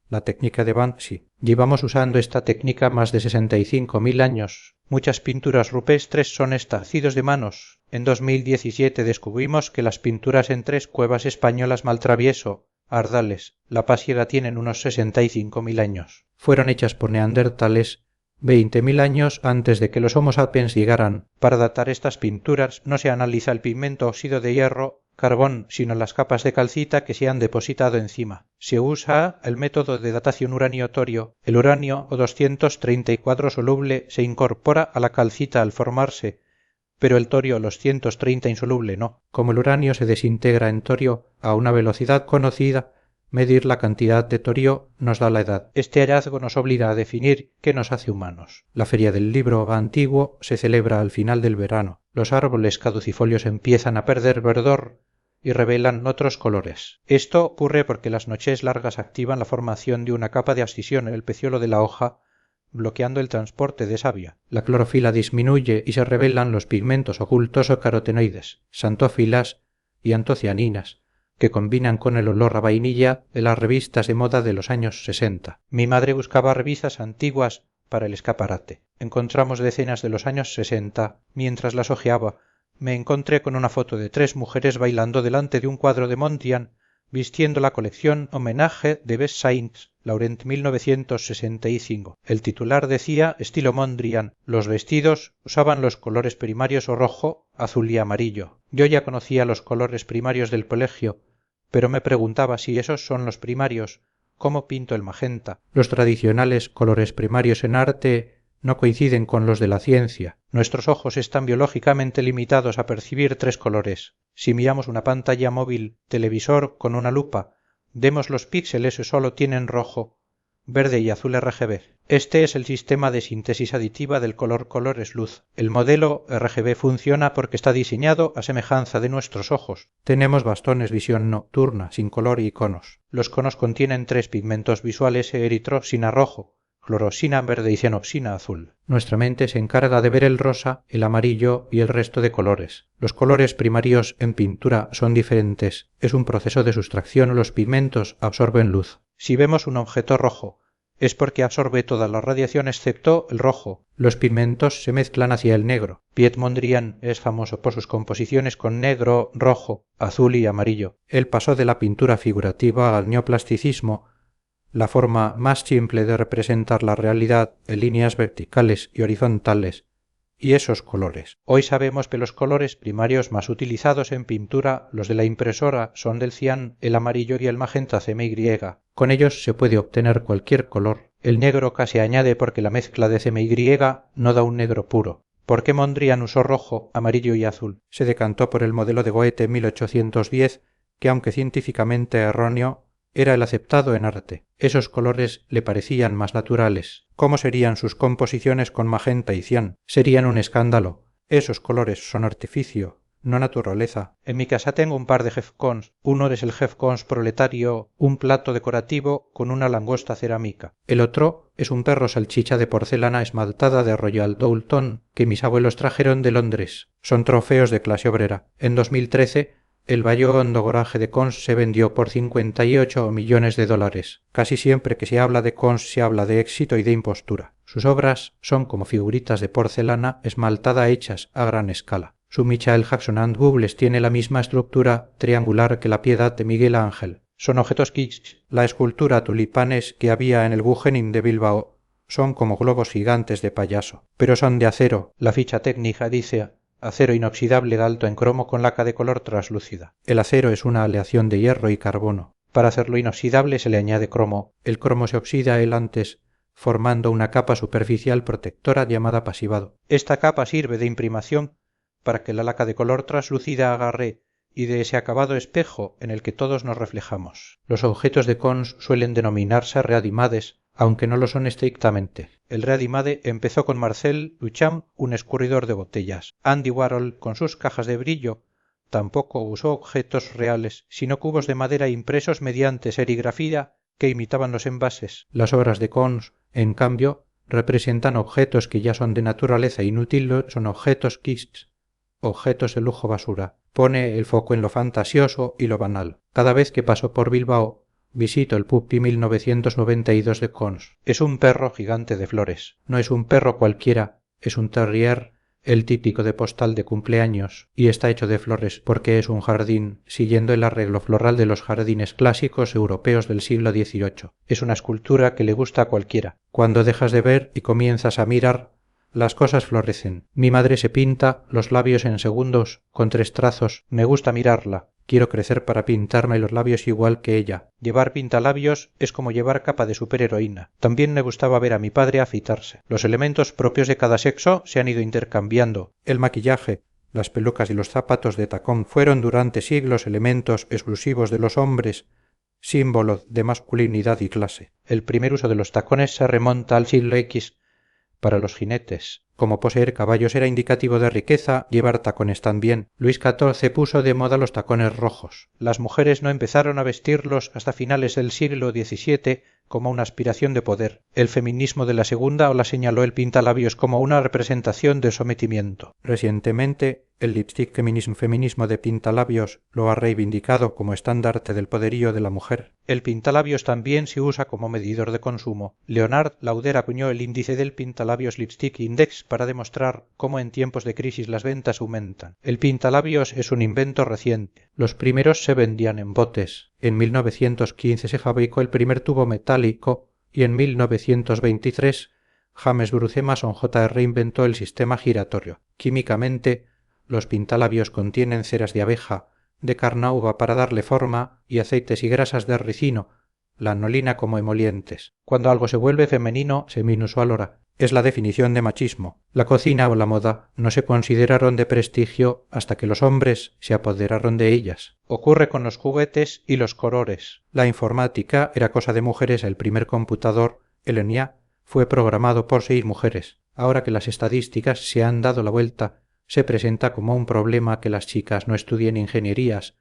Speaker 1: la técnica de Banksy. Llevamos usando esta técnica más de 65.000 años. Muchas pinturas rupestres son estarcidos de manos. En 2017 descubrimos que las pinturas en 3 cuevas españolas Maltravieso, Ardales, La Pasiega tienen unos 65.000 años. Fueron hechas por neandertales 20.000 años antes de que los Homo sapiens llegaran. Para datar estas pinturas no se analiza el pigmento óxido de hierro, carbón, sino las capas de calcita que se han depositado encima. Se usa el método de datación uranio-torio. El uranio O234 soluble se incorpora a la calcita al formarse, pero el torio los 130 insoluble no. Como el uranio se desintegra en torio a una velocidad conocida, medir la cantidad de torio nos da la edad. Este hallazgo nos obliga a definir qué nos hace humanos. La feria del libro antiguo se celebra al final del verano. Los árboles caducifolios empiezan a perder verdor y revelan otros colores. Esto ocurre porque las noches largas activan la formación de una capa de abscisión en el peciolo de la hoja, bloqueando el transporte de savia. La clorofila disminuye y se revelan los pigmentos ocultos o carotenoides, xantófilas y antocianinas, que combinan con el olor a vainilla de las revistas de moda de los años 60. Mi madre buscaba revistas antiguas para el escaparate. Encontramos decenas de los años 60. Mientras las hojeaba, me encontré con una foto de 3 mujeres bailando delante de un cuadro de Mondrian, vistiendo la colección Homenaje de Best Saints, Laurent 1965. El titular decía, estilo Mondrian, los vestidos usaban los colores primarios o rojo, azul y amarillo. Yo ya conocía los colores primarios del colegio, pero me preguntaba si esos son los primarios, ¿cómo pinto el magenta? Los tradicionales colores primarios en arte no coinciden con los de la ciencia. Nuestros ojos están biológicamente limitados a percibir 3 colores. Si miramos una pantalla móvil, televisor con una lupa, vemos los píxeles que solo tienen rojo, verde y azul RGB. Este es el sistema de síntesis aditiva del color es luz. El modelo RGB funciona porque está diseñado a semejanza de nuestros ojos. Tenemos bastones visión nocturna, sin color y conos. Los conos contienen 3 pigmentos visuales: eritrosina rojo, fluorosina verde y cianoxina azul. Nuestra mente se encarga de ver el rosa, el amarillo y el resto de colores. Los colores primarios en pintura son diferentes. Es un proceso de sustracción. Los pigmentos absorben luz. Si vemos un objeto rojo, es porque absorbe toda la radiación excepto el rojo. Los pigmentos se mezclan hacia el negro. Piet Mondrian es famoso por sus composiciones con negro, rojo, azul y amarillo. Él pasó de la pintura figurativa al neoplasticismo, la forma más simple de representar la realidad en líneas verticales y horizontales, y esos colores. Hoy sabemos que los colores primarios más utilizados en pintura, los de la impresora, son del cian, el amarillo y el magenta CMY. Con ellos se puede obtener cualquier color. El negro casi añade porque la mezcla de CMY no da un negro puro. ¿Por qué Mondrian usó rojo, amarillo y azul? Se decantó por el modelo de Goethe 1810, que aunque científicamente erróneo, era el aceptado en arte. Esos colores le parecían más naturales. ¿Cómo serían sus composiciones con magenta y cian? Serían un escándalo. Esos colores son artificio, no naturaleza. En mi casa tengo un par de jefcons. Uno es el jefcons proletario, un plato decorativo con una langosta cerámica. El otro es un perro salchicha de porcelana esmaltada de Royal Doulton que mis abuelos trajeron de Londres. Son trofeos de clase obrera. En 2013 el Bayo Hondogoraje de Cons se vendió por 58 millones de dólares. Casi siempre que se habla de Cons se habla de éxito y de impostura. Sus obras son como figuritas de porcelana esmaltada hechas a gran escala. Su Michael Jackson and Bubbles tiene la misma estructura triangular que la Piedad de Miguel Ángel. Son objetos kitsch. La escultura tulipanes que había en el Guggenheim de Bilbao son como globos gigantes de payaso, pero son de acero. La ficha técnica dice acero inoxidable dalto en cromo con laca de color translúcida. El acero es una aleación de hierro y carbono. Para hacerlo inoxidable se le añade cromo. El cromo se oxida él antes, formando una capa superficial protectora llamada pasivado. Esta capa sirve de imprimación para que la laca de color translúcida agarre y de ese acabado espejo en el que todos nos reflejamos. Los objetos de Cons suelen denominarse readimades, aunque no lo son estrictamente. El readimade empezó con Marcel Duchamp, un escurridor de botellas. Andy Warhol, con sus cajas de brillo, tampoco usó objetos reales, sino cubos de madera impresos mediante serigrafía que imitaban los envases. Las obras de Cons, en cambio, representan objetos que ya son de naturaleza inútil, son objetos kitsch, objetos de lujo basura. Pone el foco en lo fantasioso y lo banal. Cada vez que paso por Bilbao, visito el Puppy 1992 de Cons. Es un perro gigante de flores. No es un perro cualquiera, es un terrier, el típico de postal de cumpleaños, y está hecho de flores porque es un jardín, siguiendo el arreglo floral de los jardines clásicos europeos del siglo XVIII. Es una escultura que le gusta a cualquiera. Cuando dejas de ver y comienzas a mirar, las cosas florecen. Mi madre se pinta los labios en segundos, con 3 trazos. Me gusta mirarla. Quiero crecer para pintarme los labios igual que ella. Llevar pintalabios es como llevar capa de superheroína. También me gustaba ver a mi padre afeitarse. Los elementos propios de cada sexo se han ido intercambiando. El maquillaje, las pelucas y los zapatos de tacón fueron durante siglos elementos exclusivos de los hombres, símbolo de masculinidad y clase. El primer uso de los tacones se remonta al siglo X, para los jinetes. Como poseer caballos era indicativo de riqueza, llevar tacones también. Luis XIV puso de moda los tacones rojos. Las mujeres no empezaron a vestirlos hasta finales del siglo XVII como una aspiración de poder. El feminismo de la segunda ola señaló el pintalabios como una representación de sometimiento. Recientemente, el lipstick feminismo de pintalabios lo ha reivindicado como estandarte del poderío de la mujer. El pintalabios también se usa como medidor de consumo. Leonard Lauder acuñó el índice del pintalabios Lipstick Index para demostrar cómo en tiempos de crisis las ventas aumentan. El pintalabios es un invento reciente. Los primeros se vendían en botes. En 1915 se fabricó el primer tubo metálico y en 1923 James Bruce Mason Jr. inventó el sistema giratorio. Químicamente, los pintalabios contienen ceras de abeja, de carnauba para darle forma y aceites y grasas de ricino, la anolina como emolientes. Cuando algo se vuelve femenino, seminusualora, es la definición de machismo. La cocina o la moda no se consideraron de prestigio hasta que los hombres se apoderaron de ellas. Ocurre con los juguetes y los colores. La informática era cosa de mujeres. El primer computador, el ENIAC, fue programado por 6 mujeres. Ahora que las estadísticas se han dado la vuelta, se presenta como un problema que las chicas no estudien ingenierías,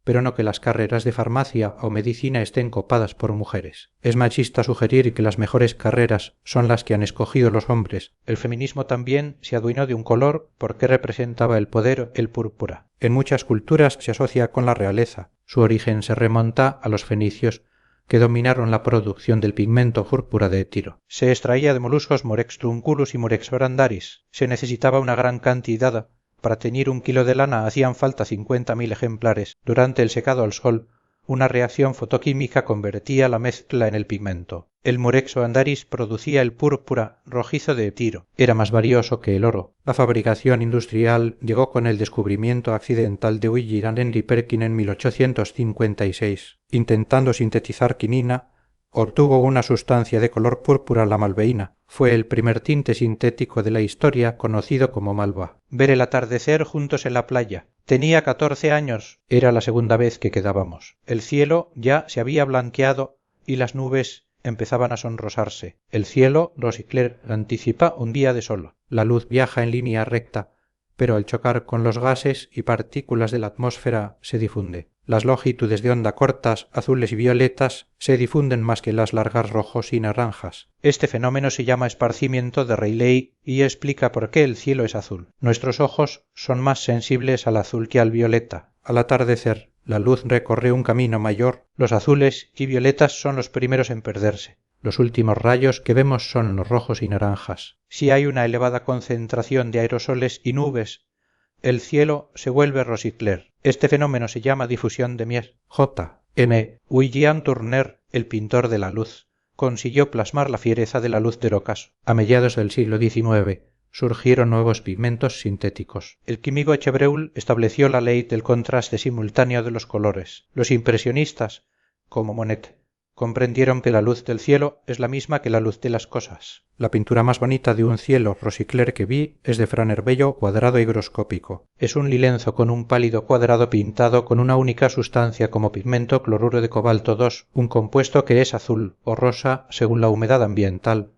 Speaker 1: pero no que las carreras de farmacia o medicina estén copadas por mujeres. Es machista sugerir que las mejores carreras son las que han escogido los hombres. El feminismo también se adueñó de un color porque representaba el poder, el púrpura. En muchas culturas se asocia con la realeza. Su origen se remonta a los fenicios, que dominaron la producción del pigmento púrpura de Tiro. Se extraía de moluscos Morex trunculus y Morex orandaris. Se necesitaba una gran cantidad. Para teñir 1 kilo de lana hacían falta 50.000 ejemplares. Durante el secado al sol, una reacción fotoquímica convertía la mezcla en el pigmento. El Murex orandaris producía el púrpura rojizo de Tiro. Era más valioso que el oro. La fabricación industrial llegó con el descubrimiento accidental de William Henry Perkin en 1856. Intentando sintetizar quinina, obtuvo una sustancia de color púrpura, la malveína. Fue el primer tinte sintético de la historia, conocido como malva. Ver el atardecer juntos en la playa. Tenía 14 años. Era la segunda vez que quedábamos. El cielo ya se había blanqueado y las nubes empezaban a sonrosarse. El cielo, Rosicler anticipa un día de sol. La luz viaja en línea recta, pero al chocar con los gases y partículas de la atmósfera se difunde. Las longitudes de onda cortas, azules y violetas, se difunden más que las largas rojos y naranjas. Este fenómeno se llama esparcimiento de Rayleigh y explica por qué el cielo es azul. Nuestros ojos son más sensibles al azul que al violeta. Al atardecer, la luz recorre un camino mayor. Los azules y violetas son los primeros en perderse. Los últimos rayos que vemos son los rojos y naranjas. Si hay una elevada concentración de aerosoles y nubes, el cielo se vuelve rosicler. Este fenómeno se llama difusión de miel. J. M. William Turner, el pintor de la luz, consiguió plasmar la fiereza de la luz del ocaso. A mediados del siglo XIX surgieron nuevos pigmentos sintéticos. El químico Chevreul estableció la ley del contraste simultáneo de los colores. Los impresionistas, como Monet, comprendieron que la luz del cielo es la misma que la luz de las cosas. La pintura más bonita de un cielo rosicler que vi es de Franer Bello, cuadrado y higroscópico. Es un lienzo con un pálido cuadrado pintado con una única sustancia como pigmento, cloruro de cobalto 2, un compuesto que es azul o rosa según la humedad ambiental,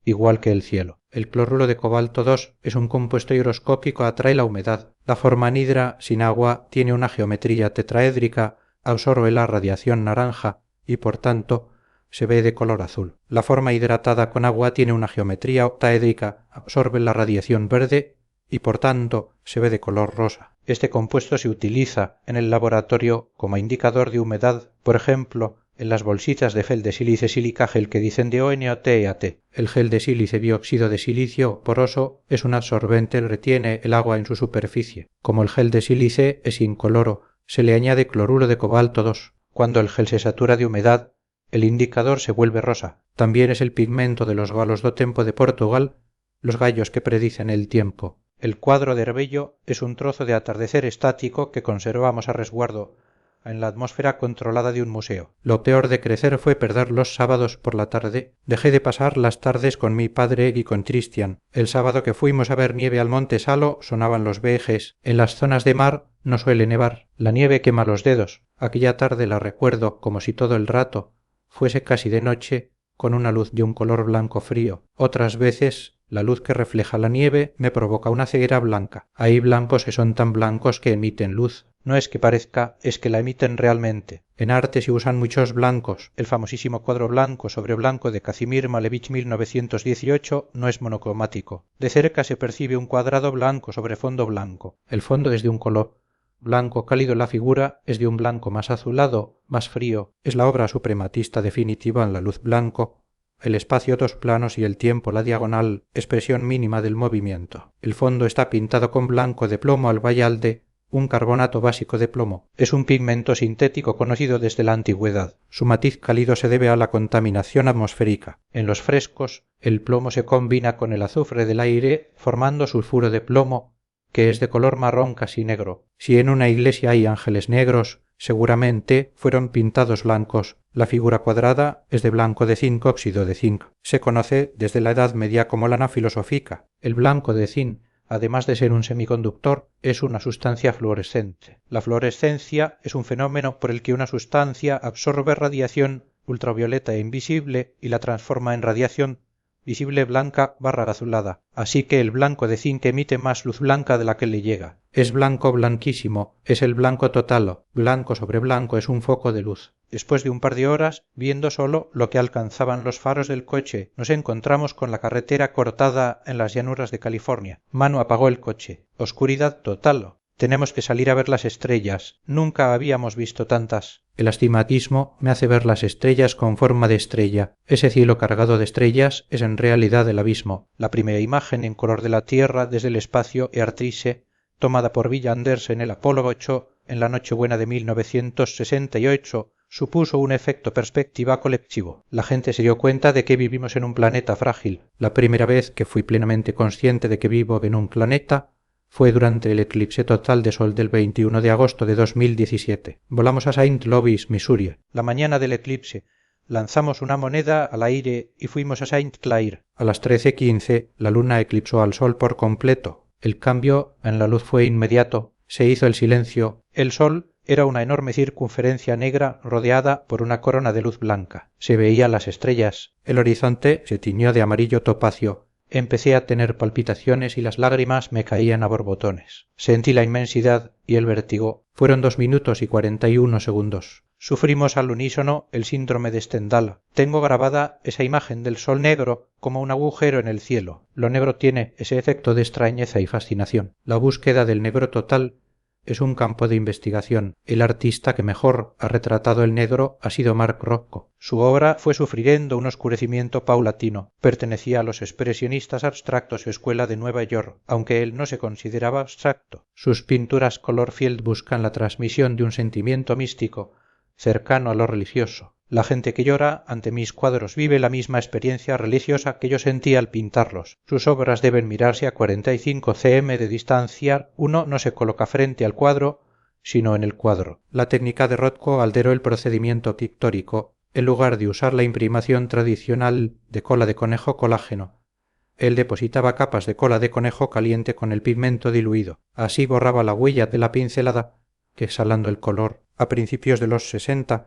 Speaker 1: igual que el cielo. El cloruro de cobalto 2 es un compuesto higroscópico, atrae la humedad. La forma anhidra sin agua tiene una geometría tetraédrica, absorbe la radiación naranja y por tanto se ve de color azul. La forma hidratada con agua tiene una geometría octaédrica, absorbe la radiación verde y por tanto se ve de color rosa. Este compuesto se utiliza en el laboratorio como indicador de humedad, por ejemplo, en las bolsitas de gel de sílice sílica gel que dicen de ON o TEAT. El gel de sílice dióxido de silicio poroso es un absorbente, retiene el agua en su superficie. Como el gel de sílice es incoloro, se le añade cloruro de cobalto 2. Cuando el gel se satura de humedad, el indicador se vuelve rosa. También es el pigmento de los galos do tempo de Portugal, los gallos que predicen el tiempo. El cuadro de Herbello es un trozo de atardecer estático que conservamos a resguardo en la atmósfera controlada de un museo. Lo peor de crecer fue perder los sábados por la tarde. Dejé de pasar las tardes con mi padre y con Cristian. El sábado que fuimos a ver nieve al monte Salo sonaban los vejes. En las zonas de mar no suele nevar. La nieve quema los dedos. Aquella tarde la recuerdo como si todo el rato fuese casi de noche con una luz de un color blanco frío. Otras veces la luz que refleja la nieve me provoca una ceguera blanca. Hay blancos que son tan blancos que emiten luz. No es que parezca, es que la emiten realmente. En arte se usan muchos blancos. El famosísimo cuadro blanco sobre blanco de Kazimir Malevich 1918 no es monocromático. De cerca se percibe un cuadrado blanco sobre fondo blanco. El fondo es de un color blanco cálido, la figura es de un blanco más azulado, más frío. Es la obra suprematista definitiva en la luz blanco, el espacio dos planos y el tiempo la diagonal, expresión mínima del movimiento. El fondo está pintado con blanco de plomo albayalde, un carbonato básico de plomo. Es un pigmento sintético conocido desde la antigüedad. Su matiz cálido se debe a la contaminación atmosférica. En los frescos, el plomo se combina con el azufre del aire formando sulfuro de plomo, que es de color marrón casi negro. Si en una iglesia hay ángeles negros, seguramente fueron pintados blancos. La figura cuadrada es de blanco de zinc, óxido de zinc. Se conoce desde la Edad Media como lana filosófica. El blanco de zinc, además de ser un semiconductor, es una sustancia fluorescente. La fluorescencia es un fenómeno por el que una sustancia absorbe radiación ultravioleta e invisible y la transforma en radiación visible blanca barra azulada. Así que el blanco de zinc emite más luz blanca de la que le llega. Es blanco blanquísimo, es el blanco total. Blanco sobre blanco es un foco de luz. Después de un par de horas, viendo solo lo que alcanzaban los faros del coche, nos encontramos con la carretera cortada en las llanuras de California. Manu apagó el coche. Oscuridad total. Tenemos que salir a ver las estrellas. Nunca habíamos visto tantas. El astigmatismo me hace ver las estrellas con forma de estrella. Ese cielo cargado de estrellas es en realidad el abismo. La primera imagen en color de la Tierra desde el espacio Eartrise, tomada por Villanders en el Apolo 8 en la Nochebuena de 1968, supuso un efecto perspectiva colectivo. La gente se dio cuenta de que vivimos en un planeta frágil. La primera vez que fui plenamente consciente de que vivo en un planeta fue durante el eclipse total de sol del 21 de agosto de 2017. Volamos a Saint Louis, Missouri. La mañana del eclipse lanzamos una moneda al aire y fuimos a Saint Clair. A las 13:15 la luna eclipsó al sol por completo. El cambio en la luz fue inmediato. Se hizo el silencio. El sol era una enorme circunferencia negra rodeada por una corona de luz blanca. Se veían las estrellas. El horizonte se tiñó de amarillo topacio. Empecé a tener palpitaciones y las lágrimas me caían a borbotones. Sentí la inmensidad y el vértigo. Fueron 2 minutos y 41 segundos. Sufrimos al unísono el síndrome de Stendhal. Tengo grabada esa imagen del sol negro como un agujero en el cielo. Lo negro tiene ese efecto de extrañeza y fascinación. La búsqueda del negro total es un campo de investigación. El artista que mejor ha retratado el negro ha sido Mark Rothko. Su obra fue sufriendo un oscurecimiento paulatino. Pertenecía a los expresionistas abstractos, escuela de Nueva York, aunque él no se consideraba abstracto. Sus pinturas color field buscan la transmisión de un sentimiento místico, cercano a lo religioso. La gente que llora ante mis cuadros vive la misma experiencia religiosa que yo sentí al pintarlos. Sus obras deben mirarse a 45 cm de distancia. Uno no se coloca frente al cuadro, sino en el cuadro. La técnica de Rothko alteró el procedimiento pictórico. En lugar de usar la imprimación tradicional de cola de conejo colágeno, él depositaba capas de cola de conejo caliente con el pigmento diluido. Así borraba la huella de la pincelada, que exhalando el color. A principios de los 60,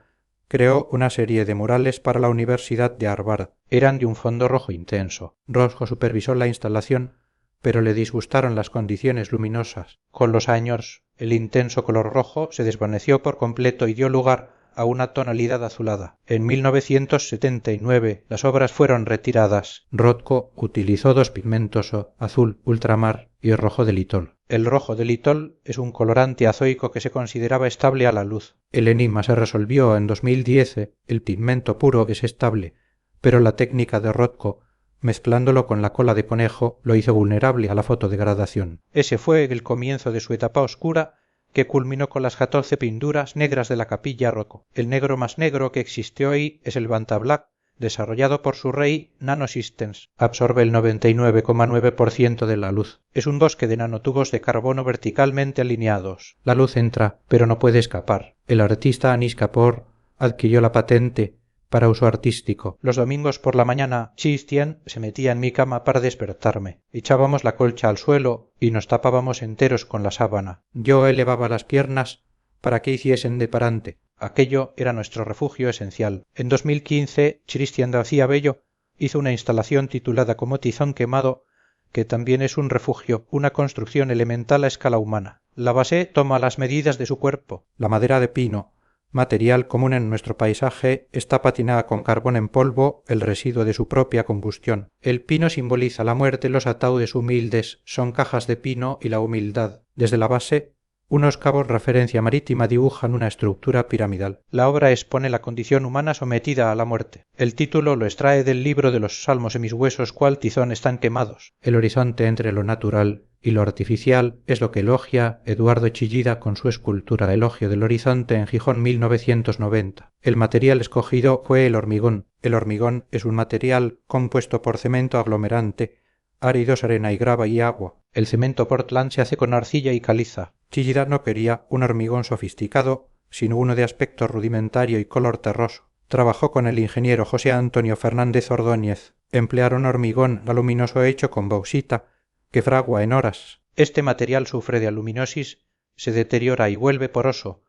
Speaker 1: creó una serie de murales para la Universidad de Harvard. Eran de un fondo rojo intenso. Rothko supervisó la instalación, pero le disgustaron las condiciones luminosas. Con los años, el intenso color rojo se desvaneció por completo y dio lugar a una tonalidad azulada. En 1979 las obras fueron retiradas. Rothko utilizó 2 pigmentos, azul ultramar y rojo de litol. El rojo de litol es un colorante azoico que se consideraba estable a la luz. El enigma se resolvió en 2010. El pigmento puro es estable, pero la técnica de Rothko, mezclándolo con la cola de conejo, lo hizo vulnerable a la fotodegradación. Ese fue el comienzo de su etapa oscura, que culminó con las 14 pinturas negras de la capilla Rothko. El negro más negro que existe hoy es el Vantablack, desarrollado por su rey Nanosystems. Absorbe el 99,9% de la luz. Es un bosque de nanotubos de carbono verticalmente alineados. La luz entra, pero no puede escapar. El artista Anish Kapoor adquirió la patente para uso artístico. Los domingos por la mañana, Chistian se metía en mi cama para despertarme. Echábamos la colcha al suelo y nos tapábamos enteros con la sábana. Yo elevaba las piernas para que hiciesen de parante. Aquello era nuestro refugio esencial. En 2015, Cristian García Bello hizo una instalación titulada como Tizón quemado, que también es un refugio, una construcción elemental a escala humana. Lavassé toma las medidas de su cuerpo. La madera de pino, material común en nuestro paisaje, está patinada con carbón en polvo, el residuo de su propia combustión. El pino simboliza la muerte, los ataúdes humildes son cajas de pino y la humildad. Desde la base, unos cabos referencia marítima dibujan una estructura piramidal. La obra expone la condición humana sometida a la muerte. El título lo extrae del libro de los Salmos en mis huesos, cual tizón están quemados. El horizonte entre lo natural y lo artificial es lo que elogia Eduardo Chillida con su escultura Elogio del Horizonte en Gijón 1990. El material escogido fue el hormigón. El hormigón es un material compuesto por cemento aglomerante, áridos, arena y grava y agua. El cemento Portland se hace con arcilla y caliza. Chillida no quería un hormigón sofisticado, sino uno de aspecto rudimentario y color terroso. Trabajó con el ingeniero José Antonio Fernández Ordóñez. Emplearon hormigón aluminoso hecho con bauxita, que fragua en horas. Este material sufre de aluminosis, se deteriora y vuelve poroso,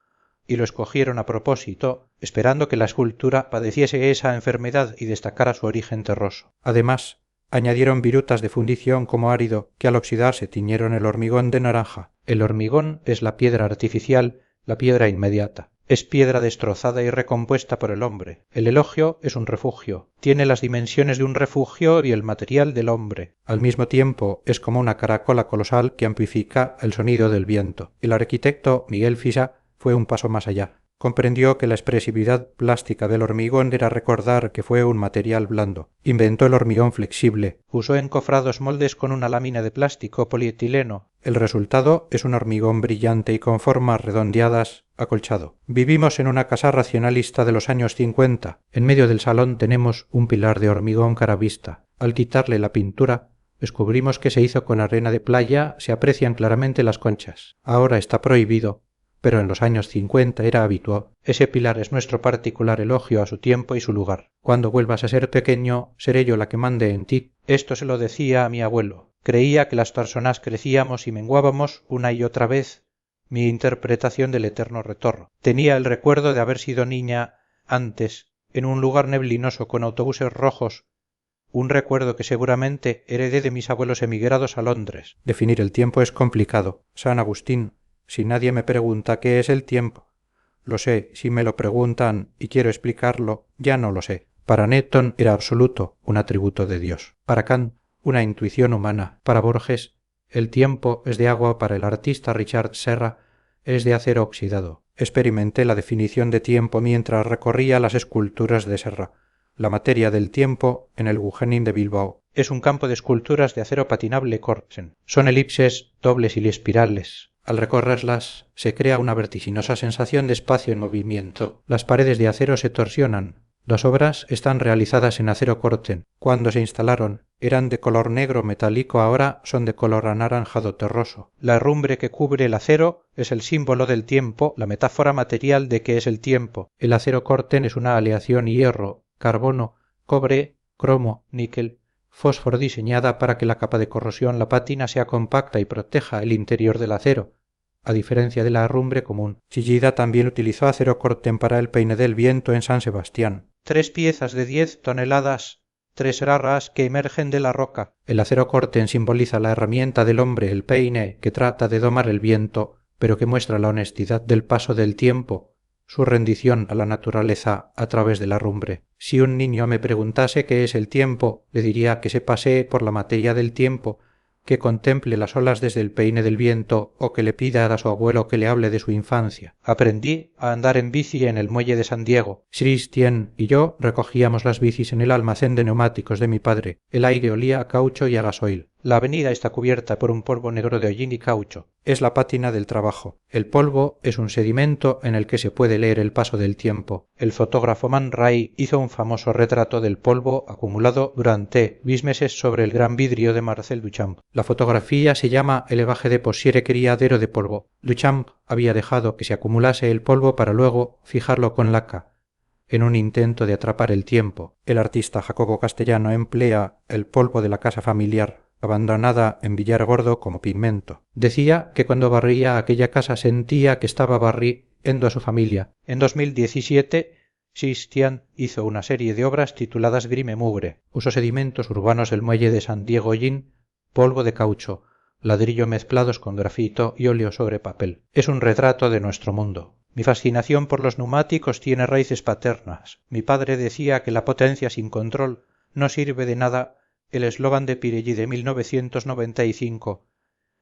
Speaker 1: y lo escogieron a propósito, esperando que la escultura padeciese esa enfermedad y destacara su origen terroso. Además, añadieron virutas de fundición como árido, que al oxidarse tiñeron el hormigón de naranja. El hormigón es la piedra artificial, la piedra inmediata. Es piedra destrozada y recompuesta por el hombre. El elogio es un refugio. Tiene las dimensiones de un refugio y el material del hombre. Al mismo tiempo es como una caracola colosal que amplifica el sonido del viento. El arquitecto Miguel Fisa fue un paso más allá. Comprendió que la expresividad plástica del hormigón era recordar que fue un material blando. Inventó el hormigón flexible. Usó encofrados moldes con una lámina de plástico polietileno. El resultado es un hormigón brillante y con formas redondeadas, acolchado. Vivimos en una casa racionalista de los años 50. En medio del salón tenemos un pilar de hormigón caravista. Al quitarle la pintura, descubrimos que se hizo con arena de playa, se aprecian claramente las conchas. Ahora está prohibido, pero en los años 50 era habitual. Ese pilar es nuestro particular elogio a su tiempo y su lugar. Cuando vuelvas a ser pequeño, seré yo la que mande en ti. Esto se lo decía a mi abuelo. Creía que las personas crecíamos y menguábamos una y otra vez. Mi interpretación del eterno retorno. Tenía el recuerdo de haber sido niña antes, en un lugar neblinoso con autobuses rojos, un recuerdo que seguramente heredé de mis abuelos emigrados a Londres. Definir el tiempo es complicado. San Agustín: si nadie me pregunta qué es el tiempo, lo sé. Si me lo preguntan y quiero explicarlo, ya no lo sé. Para Newton era absoluto, un atributo de Dios. Para Kant, una intuición humana. Para Borges, el tiempo es de agua. Para el artista Richard Serra, es de acero oxidado. Experimenté la definición de tiempo mientras recorría las esculturas de Serra. La materia del tiempo en el Guggenheim de Bilbao. Es un campo de esculturas de acero patinable Corsen. Son elipses dobles y espirales. Al recorrerlas se crea una vertiginosa sensación de espacio en movimiento. Las paredes de acero se torsionan. Las obras están realizadas en acero corten. Cuando se instalaron eran de color negro metálico, ahora son de color anaranjado terroso. La herrumbre que cubre el acero es el símbolo del tiempo, la metáfora material de que es el tiempo. El acero corten es una aleación hierro, carbono, cobre, cromo, níquel, fósforo diseñada para que la capa de corrosión, la pátina, sea compacta y proteja el interior del acero, a diferencia de la herrumbre común. Chillida también utilizó acero corten para el peine del viento en San Sebastián. 3 piezas de 10 toneladas, 3 garras que emergen de la roca. El acero corten simboliza la herramienta del hombre, el peine, que trata de domar el viento, pero que muestra la honestidad del paso del tiempo, su rendición a la naturaleza a través de la herrumbre. Si un niño me preguntase qué es el tiempo, le diría que se pasee por la materia del tiempo, que contemple las olas desde el peine del viento o que le pida a su abuelo que le hable de su infancia. Aprendí a andar en bici en el muelle de San Diego. Christian y yo recogíamos las bicis en el almacén de neumáticos de mi padre. El aire olía a caucho y a gasoil. La avenida está cubierta por un polvo negro de hollín y caucho. Es la pátina del trabajo. El polvo es un sedimento en el que se puede leer el paso del tiempo. El fotógrafo Man Ray hizo un famoso retrato del polvo acumulado durante 20 meses sobre el gran vidrio de Marcel Duchamp. La fotografía se llama Elevaje de Posiere Criadero de Polvo. Duchamp había dejado que se acumulase el polvo para luego fijarlo con laca, en un intento de atrapar el tiempo. El artista Jacobo Castellano emplea el polvo de la casa familiar abandonada en Villargordo como pigmento. Decía que cuando barría aquella casa sentía que estaba barriendo a su familia. En 2017, Sistian hizo una serie de obras tituladas Grime Mugre. Usó sedimentos urbanos del muelle de San Diego Yin, polvo de caucho, ladrillo mezclados con grafito y óleo sobre papel. Es un retrato de nuestro mundo. Mi fascinación por los neumáticos tiene raíces paternas. Mi padre decía que la potencia sin control no sirve de nada. El eslogan de Pirelli de 1995,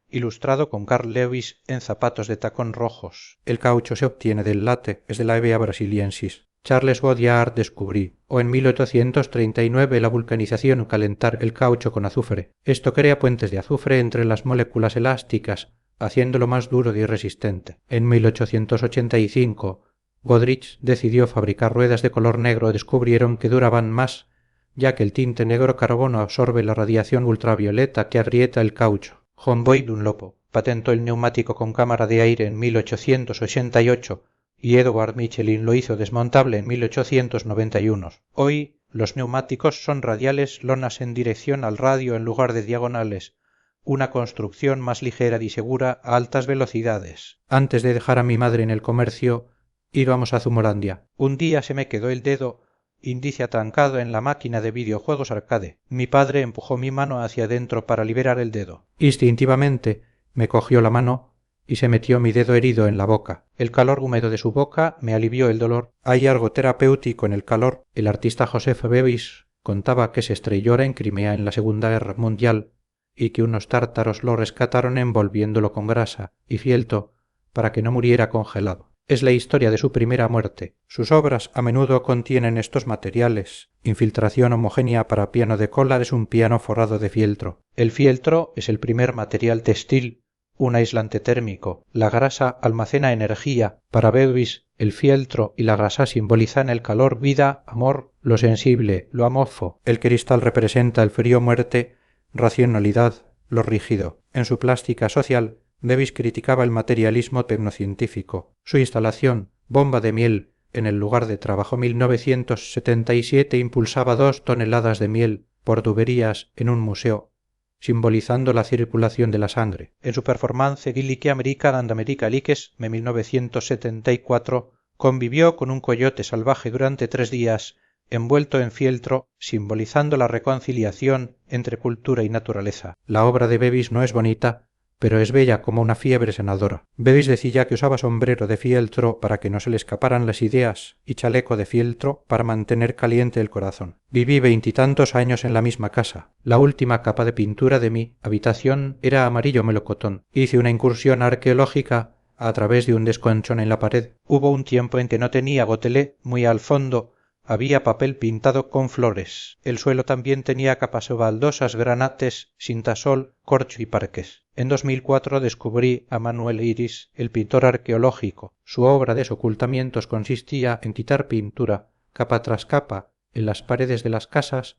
Speaker 1: ilustrado con Carl Lewis en zapatos de tacón rojos. El caucho se obtiene del látex, es de la Hevea brasiliensis. Charles Baudillard descubrí, o en 1839 la vulcanización o calentar el caucho con azufre. Esto crea puentes de azufre entre las moléculas elásticas, haciéndolo más duro y resistente. En 1885, Goodrich decidió fabricar ruedas de color negro. Descubrieron que duraban más, ya que el tinte negro carbono absorbe la radiación ultravioleta que agrieta el caucho. John Boyd Dunlop patentó el neumático con cámara de aire en 1888 y Edward Michelin lo hizo desmontable en 1891. Hoy los neumáticos son radiales, lonas en dirección al radio en lugar de diagonales, una construcción más ligera y segura a altas velocidades. Antes de dejar a mi madre en el comercio, íbamos a Zumolandia. Un día se me quedó el dedo índice atancado en la máquina de videojuegos arcade. Mi padre empujó mi mano hacia adentro para liberar el dedo. Instintivamente me cogió la mano y se metió mi dedo herido en la boca. El calor húmedo de su boca me alivió el dolor. Hay algo terapéutico en el calor. El artista Joseph Beuys contaba que se estrelló en Crimea en la Segunda Guerra Mundial y que unos tártaros lo rescataron envolviéndolo con grasa y fieltro para que no muriera congelado. Es la historia de su primera muerte. Sus obras a menudo contienen estos materiales. Infiltración homogénea para piano de cola es un piano forrado de fieltro. El fieltro es el primer material textil, un aislante térmico. La grasa almacena energía. Para Beuys, el fieltro y la grasa simbolizan el calor, vida, amor, lo sensible, lo amorfo. El cristal representa el frío, muerte, racionalidad, lo rígido. En su plástica social, Beuys criticaba el materialismo tecnocientífico. Su instalación, Bomba de miel, en el lugar de trabajo 1977 impulsaba 2 toneladas de miel por tuberías en un museo, simbolizando la circulación de la sangre. En su performance Gillique American and America Likes de 1974 convivió con un coyote salvaje durante 3 días, envuelto en fieltro, simbolizando la reconciliación entre cultura y naturaleza. La obra de Beuys no es bonita, pero es bella como una fiebre sanadora. Beuys decía que usaba sombrero de fieltro para que no se le escaparan las ideas y chaleco de fieltro para mantener caliente el corazón. Viví 20 y tantos años en la misma casa. La última capa de pintura de mi habitación era amarillo melocotón. Hice una incursión arqueológica a través de un desconchón en la pared. Hubo un tiempo en que no tenía gotelé, muy al fondo había papel pintado con flores. El suelo también tenía capas baldosas, granates, cintasol, corcho y parqués. En 2004 descubrí a Manuel Iris, el pintor arqueológico. Su obra de ocultamientos consistía en quitar pintura, capa tras capa, en las paredes de las casas,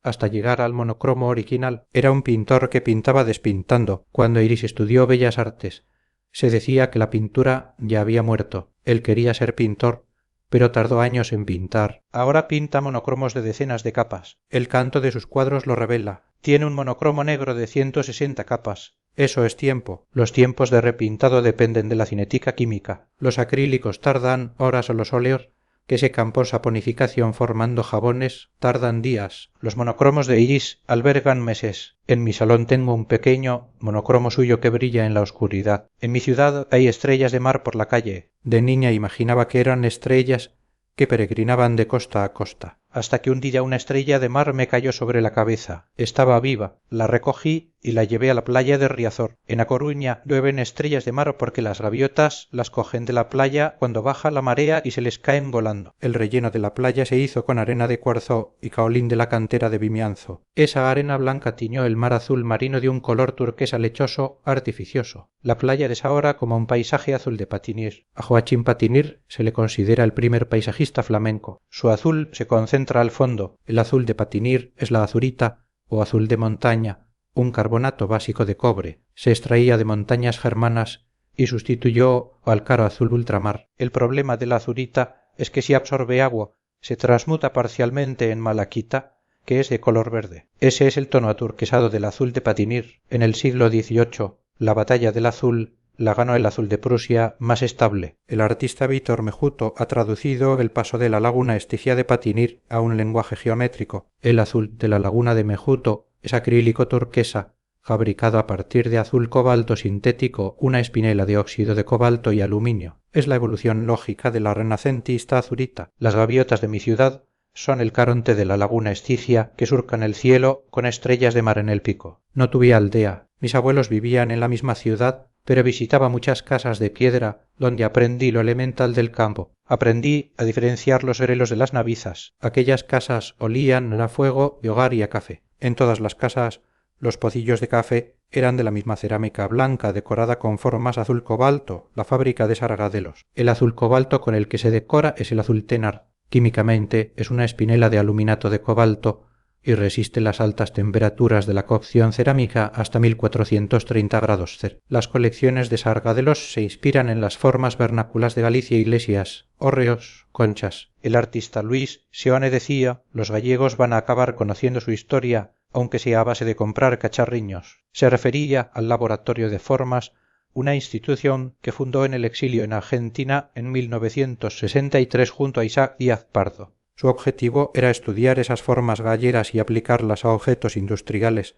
Speaker 1: hasta llegar al monocromo original. Era un pintor que pintaba despintando. Cuando Iris estudió Bellas Artes, se decía que la pintura ya había muerto. Él quería ser pintor, pero tardó años en pintar. Ahora pinta monocromos de decenas de capas. El canto de sus cuadros lo revela. Tiene un monocromo negro de 160 capas. Eso es tiempo. Los tiempos de repintado dependen de la cinética química. Los acrílicos tardan horas o los óleos, que secan por saponificación formando jabones, tardan días. Los monocromos de Iris albergan meses. En mi salón tengo un pequeño monocromo suyo que brilla en la oscuridad. En mi ciudad hay estrellas de mar por la calle. De niña imaginaba que eran estrellas que peregrinaban de costa a costa, hasta que un día una estrella de mar me cayó sobre la cabeza. Estaba viva, la recogí y la llevé a la playa de Riazor. En A Coruña llueven estrellas de mar porque las gaviotas las cogen de la playa cuando baja la marea y se les caen volando. El relleno de la playa se hizo con arena de cuarzo y caolín de la cantera de Vimianzo. Esa arena blanca tiñó el mar azul marino de un color turquesa lechoso, artificioso. La playa desahora como un paisaje azul de Patinir. A Joachim Patinir se le considera el primer paisajista flamenco. Su azul se concentra al fondo. El azul de Patinir es la azurita o azul de montaña, un carbonato básico de cobre. Se extraía de montañas germanas y sustituyó al claro azul ultramar. El problema de la azurita es que si absorbe agua, se transmuta parcialmente en malaquita que es de color verde. Ese es el tono aturquesado del azul de Patinir. En el siglo XVIII, la batalla del azul la ganó el azul de Prusia, más estable. El artista Vítor Mejuto ha traducido el paso de la laguna Estigia de Patinir a un lenguaje geométrico. El azul de la laguna de Mejuto es acrílico turquesa, fabricado a partir de azul cobalto sintético, una espinela de óxido de cobalto y aluminio. Es la evolución lógica de la renacentista azurita. Las gaviotas de mi ciudad son el caronte de la laguna Estigia que surcan el cielo con estrellas de mar en el pico. No tuve aldea. Mis abuelos vivían en la misma ciudad, pero visitaba muchas casas de piedra donde aprendí lo elemental del campo. Aprendí a diferenciar los grelos de las navizas. Aquellas casas olían a fuego de hogar y a café. En todas las casas los pocillos de café eran de la misma cerámica blanca decorada con formas azul cobalto, la fábrica de Sargadelos. El azul cobalto con el que se decora es el azul tenar. Químicamente es una espinela de aluminato de cobalto y resiste las altas temperaturas de la cocción cerámica hasta 1430 grados C. Las colecciones de Sargadelos se inspiran en las formas vernáculas de Galicia e iglesias, hórreos, conchas. El artista Luis Seoane decía: los gallegos van a acabar conociendo su historia, aunque sea a base de comprar cacharriños. Se refería al Laboratorio de Formas, una institución que fundó en el exilio en Argentina en 1963 junto a Isaac Díaz Pardo. Su objetivo era estudiar esas formas galleras y aplicarlas a objetos industriales,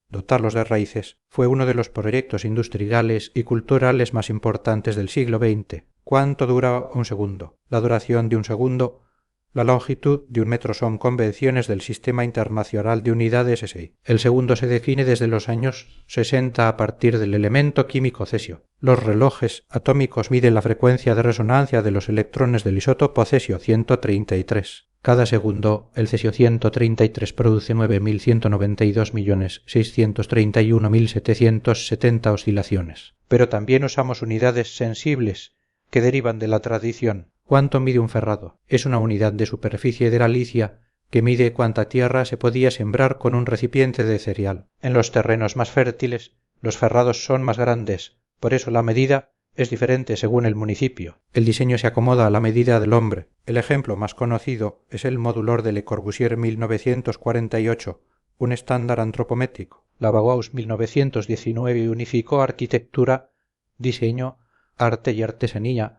Speaker 1: dotarlos de raíces. Fue uno de los proyectos industriales y culturales más importantes del siglo XX. ¿Cuánto dura un segundo? La duración de un segundo, la longitud de un metro son convenciones del Sistema Internacional de Unidades SI. El segundo se define desde los años 60 a partir del elemento químico cesio. Los relojes atómicos miden la frecuencia de resonancia de los electrones del isótopo cesio 133. Cada segundo, el cesio 133 produce 9.192.631.770 oscilaciones. Pero también usamos unidades sensibles que derivan de la tradición. ¿Cuánto mide un ferrado? Es una unidad de superficie de la licia que mide cuánta tierra se podía sembrar con un recipiente de cereal. En los terrenos más fértiles, los ferrados son más grandes, por eso la medida es diferente según el municipio. El diseño se acomoda a la medida del hombre. El ejemplo más conocido es el modulor de Le Corbusier 1948, un estándar antropométrico. La Bauhaus 1919 unificó arquitectura, diseño, arte y artesanía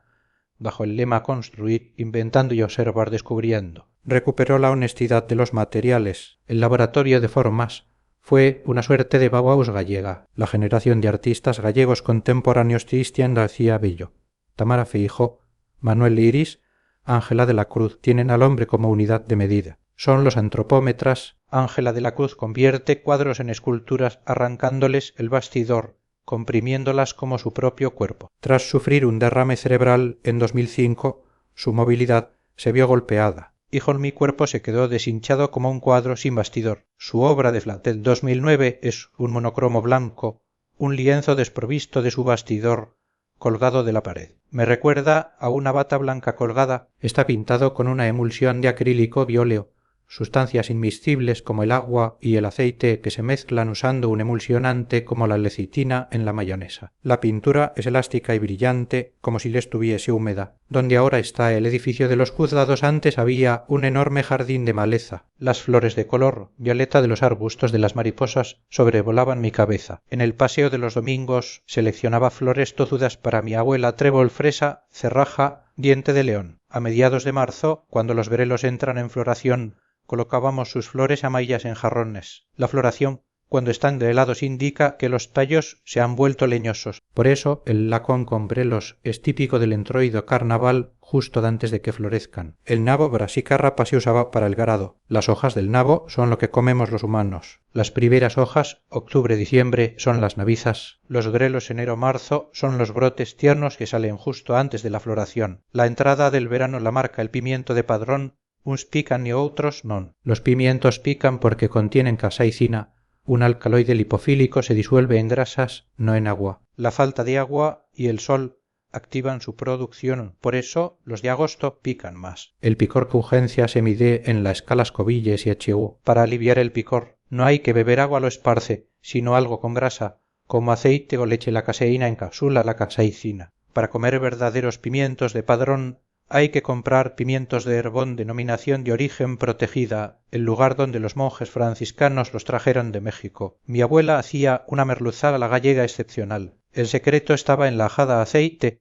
Speaker 1: bajo el lema construir, inventando y observar descubriendo. Recuperó la honestidad de los materiales. El laboratorio de formas fue una suerte de Bauhaus gallega. La generación de artistas gallegos contemporáneos: Cristian García Bello, Tamara Feijó, Manuel Iris, Ángela de la Cruz tienen al hombre como unidad de medida. Son los antropómetras. Ángela de la Cruz convierte cuadros en esculturas arrancándoles el bastidor, comprimiéndolas como su propio cuerpo. Tras sufrir un derrame cerebral en 2005, su movilidad se vio golpeada. Hijo, mi cuerpo se quedó deshinchado como un cuadro sin bastidor. Su obra de del 2009 es un monocromo blanco, un lienzo desprovisto de su bastidor, colgado de la pared. Me recuerda a una bata blanca colgada. Está pintado con una emulsión de acrílico vióleo, sustancias inmiscibles como el agua y el aceite que se mezclan usando un emulsionante como la lecitina en la mayonesa. La pintura es elástica y brillante, como si le estuviese húmeda. Donde ahora está el edificio de los juzgados antes había un enorme jardín de maleza. Las flores de color violeta de los arbustos de las mariposas sobrevolaban mi cabeza. En el paseo de los domingos seleccionaba flores tozudas para mi abuela: trébol, fresa, cerraja, diente de león. A mediados de marzo, cuando los brelos entran en floración, colocábamos sus flores amaillas en jarrones. La floración, cuando están de helados, indica que los tallos se han vuelto leñosos. Por eso el lacón con brelos es típico del entroido carnaval justo antes de que florezcan. El nabo Brassica rapa se usaba para el garado. Las hojas del nabo son lo que comemos los humanos. Las primeras hojas, octubre-diciembre, son las navizas. Los grelos enero-marzo son los brotes tiernos que salen justo antes de la floración. La entrada del verano la marca el pimiento de padrón. Uns pican y outros non. Los pimientos pican porque contienen capsaicina. Un alcaloide lipofílico se disuelve en grasas, no en agua. La falta de agua y el sol activan su producción, por eso los de agosto pican más. El picor que urgencia se mide en la escala Scoville y HU. Para aliviar el picor no hay que beber agua a lo esparce, sino algo con grasa, como aceite o leche. La caseína encapsula la capsaicina. Para comer verdaderos pimientos de padrón hay que comprar pimientos de Herbón, denominación de origen protegida, el lugar donde los monjes franciscanos los trajeron de México. Mi abuela hacía una merluzada a la gallega excepcional. El secreto estaba en la ajada aceite,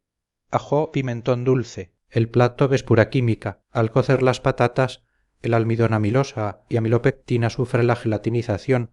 Speaker 1: ajo, pimentón dulce. El plato ves pura química. Al cocer las patatas, el almidón amilosa y amilopectina sufre la gelatinización,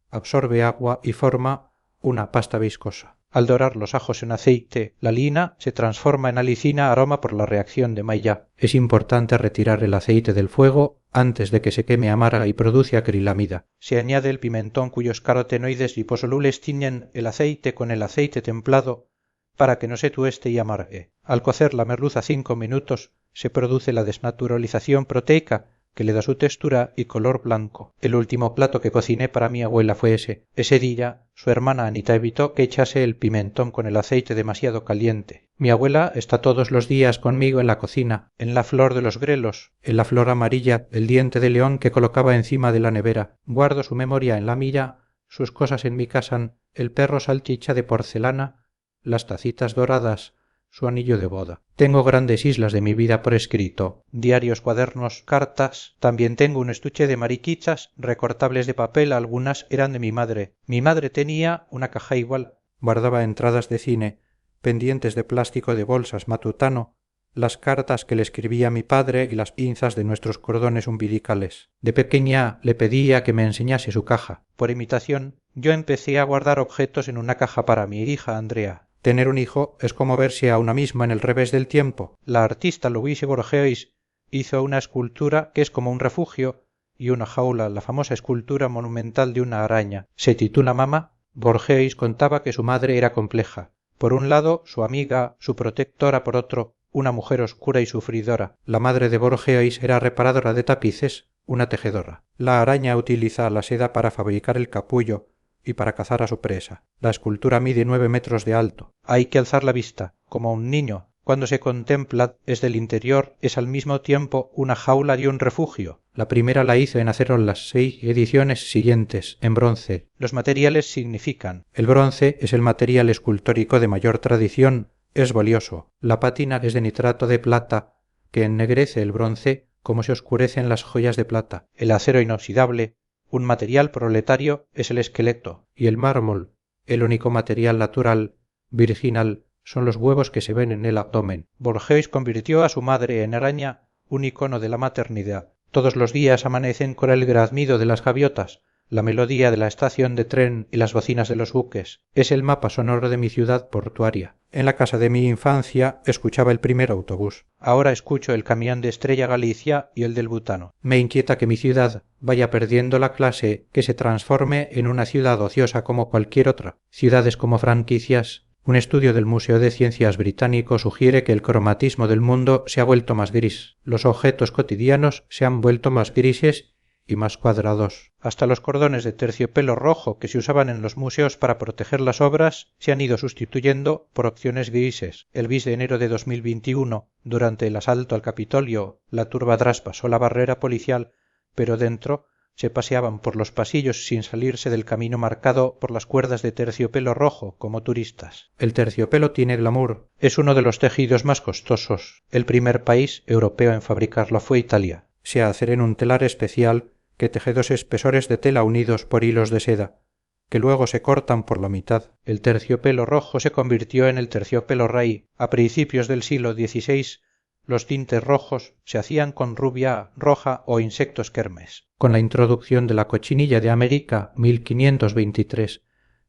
Speaker 1: absorbe agua y forma una pasta viscosa. Al dorar los ajos en aceite, la lina se transforma en alicina aroma por la reacción de Maillard. Es importante retirar el aceite del fuego antes de que se queme amarga y produce acrilamida. Se añade el pimentón cuyos carotenoides liposolubles tiñen el aceite con el aceite templado para que no se tueste y amargue. Al cocer la merluza 5 minutos se produce la desnaturalización proteica que le da su textura y color blanco. El último plato que cociné para mi abuela fue ese. Ese día su hermana Anita evitó que echase el pimentón con el aceite demasiado caliente. Mi abuela está todos los días conmigo en la cocina, en la flor de los grelos, en la flor amarilla, el diente de león que colocaba encima de la nevera. Guardo su memoria en la mía, sus cosas en mi casa, el perro salchicha de porcelana, las tacitas doradas, su anillo de boda. Tengo grandes islas de mi vida por escrito, diarios, cuadernos, cartas. También tengo un estuche de mariquitas, recortables de papel, algunas eran de mi madre. Mi madre tenía una caja igual. Guardaba entradas de cine, pendientes de plástico de bolsas matutano, las cartas que le escribía mi padre y las pinzas de nuestros cordones umbilicales. De pequeña le pedía que me enseñase su caja. Por imitación, yo empecé a guardar objetos en una caja para mi hija Andrea. Tener un hijo es como verse a una misma en el revés del tiempo. La artista Louise Bourgeois hizo una escultura que es como un refugio y una jaula, la famosa escultura monumental de una araña. Se titula Mama. Bourgeois contaba que su madre era compleja. Por un lado, su amiga, su protectora; por otro, una mujer oscura y sufridora. La madre de Bourgeois era reparadora de tapices, una tejedora. La araña utiliza la seda para fabricar el capullo y para cazar a su presa. La escultura mide 9 metros de alto. Hay que alzar la vista, como un niño. Cuando se contempla desde el interior es al mismo tiempo una jaula y un refugio. La primera la hizo en acero las 6 ediciones siguientes, en bronce. Los materiales significan. El bronce es el material escultórico de mayor tradición, es valioso. La pátina es de nitrato de plata, que ennegrece el bronce como se oscurecen las joyas de plata. El acero inoxidable, un material proletario, es el esqueleto, y el mármol, el único material natural, virginal, son los huevos que se ven en el abdomen. Bourgeois convirtió a su madre en araña, un icono de la maternidad. Todos los días amanecen con el graznido de las gaviotas, la melodía de la estación de tren y las bocinas de los buques. Es el mapa sonoro de mi ciudad portuaria. En la casa de mi infancia escuchaba el primer autobús. Ahora escucho el camión de Estrella Galicia y el del butano. Me inquieta que mi ciudad vaya perdiendo la clase, que se transforme en una ciudad ociosa como cualquier otra. Ciudades como franquicias. Un estudio del Museo de Ciencias británico sugiere que el cromatismo del mundo se ha vuelto más gris. Los objetos cotidianos se han vuelto más grises y más cuadrados. Hasta los cordones de terciopelo rojo que se usaban en los museos para proteger las obras se han ido sustituyendo por opciones grises. El bis de enero de 2021, durante el asalto al Capitolio, la turba traspasó la barrera policial, pero dentro se paseaban por los pasillos sin salirse del camino marcado por las cuerdas de terciopelo rojo, como turistas. El terciopelo tiene glamour. Es uno de los tejidos más costosos. El primer país europeo en fabricarlo fue Italia. Se hace en un telar especial que teje 2 espesores de tela unidos por hilos de seda, que luego se cortan por la mitad. El terciopelo rojo se convirtió en el terciopelo rey. A principios del siglo XVI, los tintes rojos se hacían con rubia, roja o insectos kermes. Con la introducción de la cochinilla de América, 1523,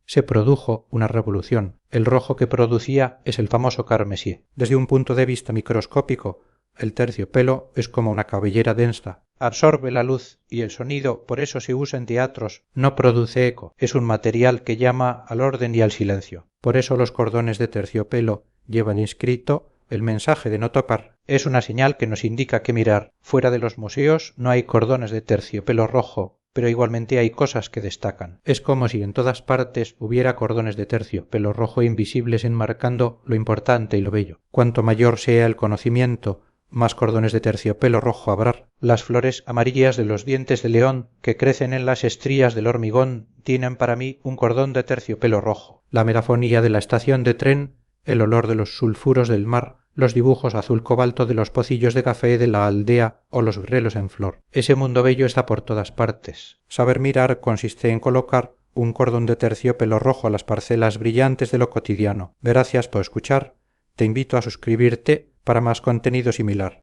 Speaker 1: se produjo una revolución. El rojo que producía es el famoso carmesí. Desde un punto de vista microscópico, el terciopelo es como una cabellera densa. Absorbe la luz y el sonido, por eso se usa en teatros. No produce eco. Es un material que llama al orden y al silencio. Por eso los cordones de terciopelo llevan inscrito el mensaje de no tocar. Es una señal que nos indica qué mirar. Fuera de los museos no hay cordones de terciopelo rojo, pero igualmente hay cosas que destacan. Es como si en todas partes hubiera cordones de terciopelo rojo invisibles enmarcando lo importante y lo bello. Cuanto mayor sea el conocimiento, más cordones de terciopelo rojo habrá. Las flores amarillas de los dientes de león que crecen en las estrías del hormigón tienen para mí un cordón de terciopelo rojo. La melafonía de la estación de tren, el olor de los sulfuros del mar, los dibujos azul cobalto de los pocillos de café de la aldea o los grelos en flor. Ese mundo bello está por todas partes. Saber mirar consiste en colocar un cordón de terciopelo rojo a las parcelas brillantes de lo cotidiano. Gracias por escuchar. Te invito a suscribirte para más contenido similar.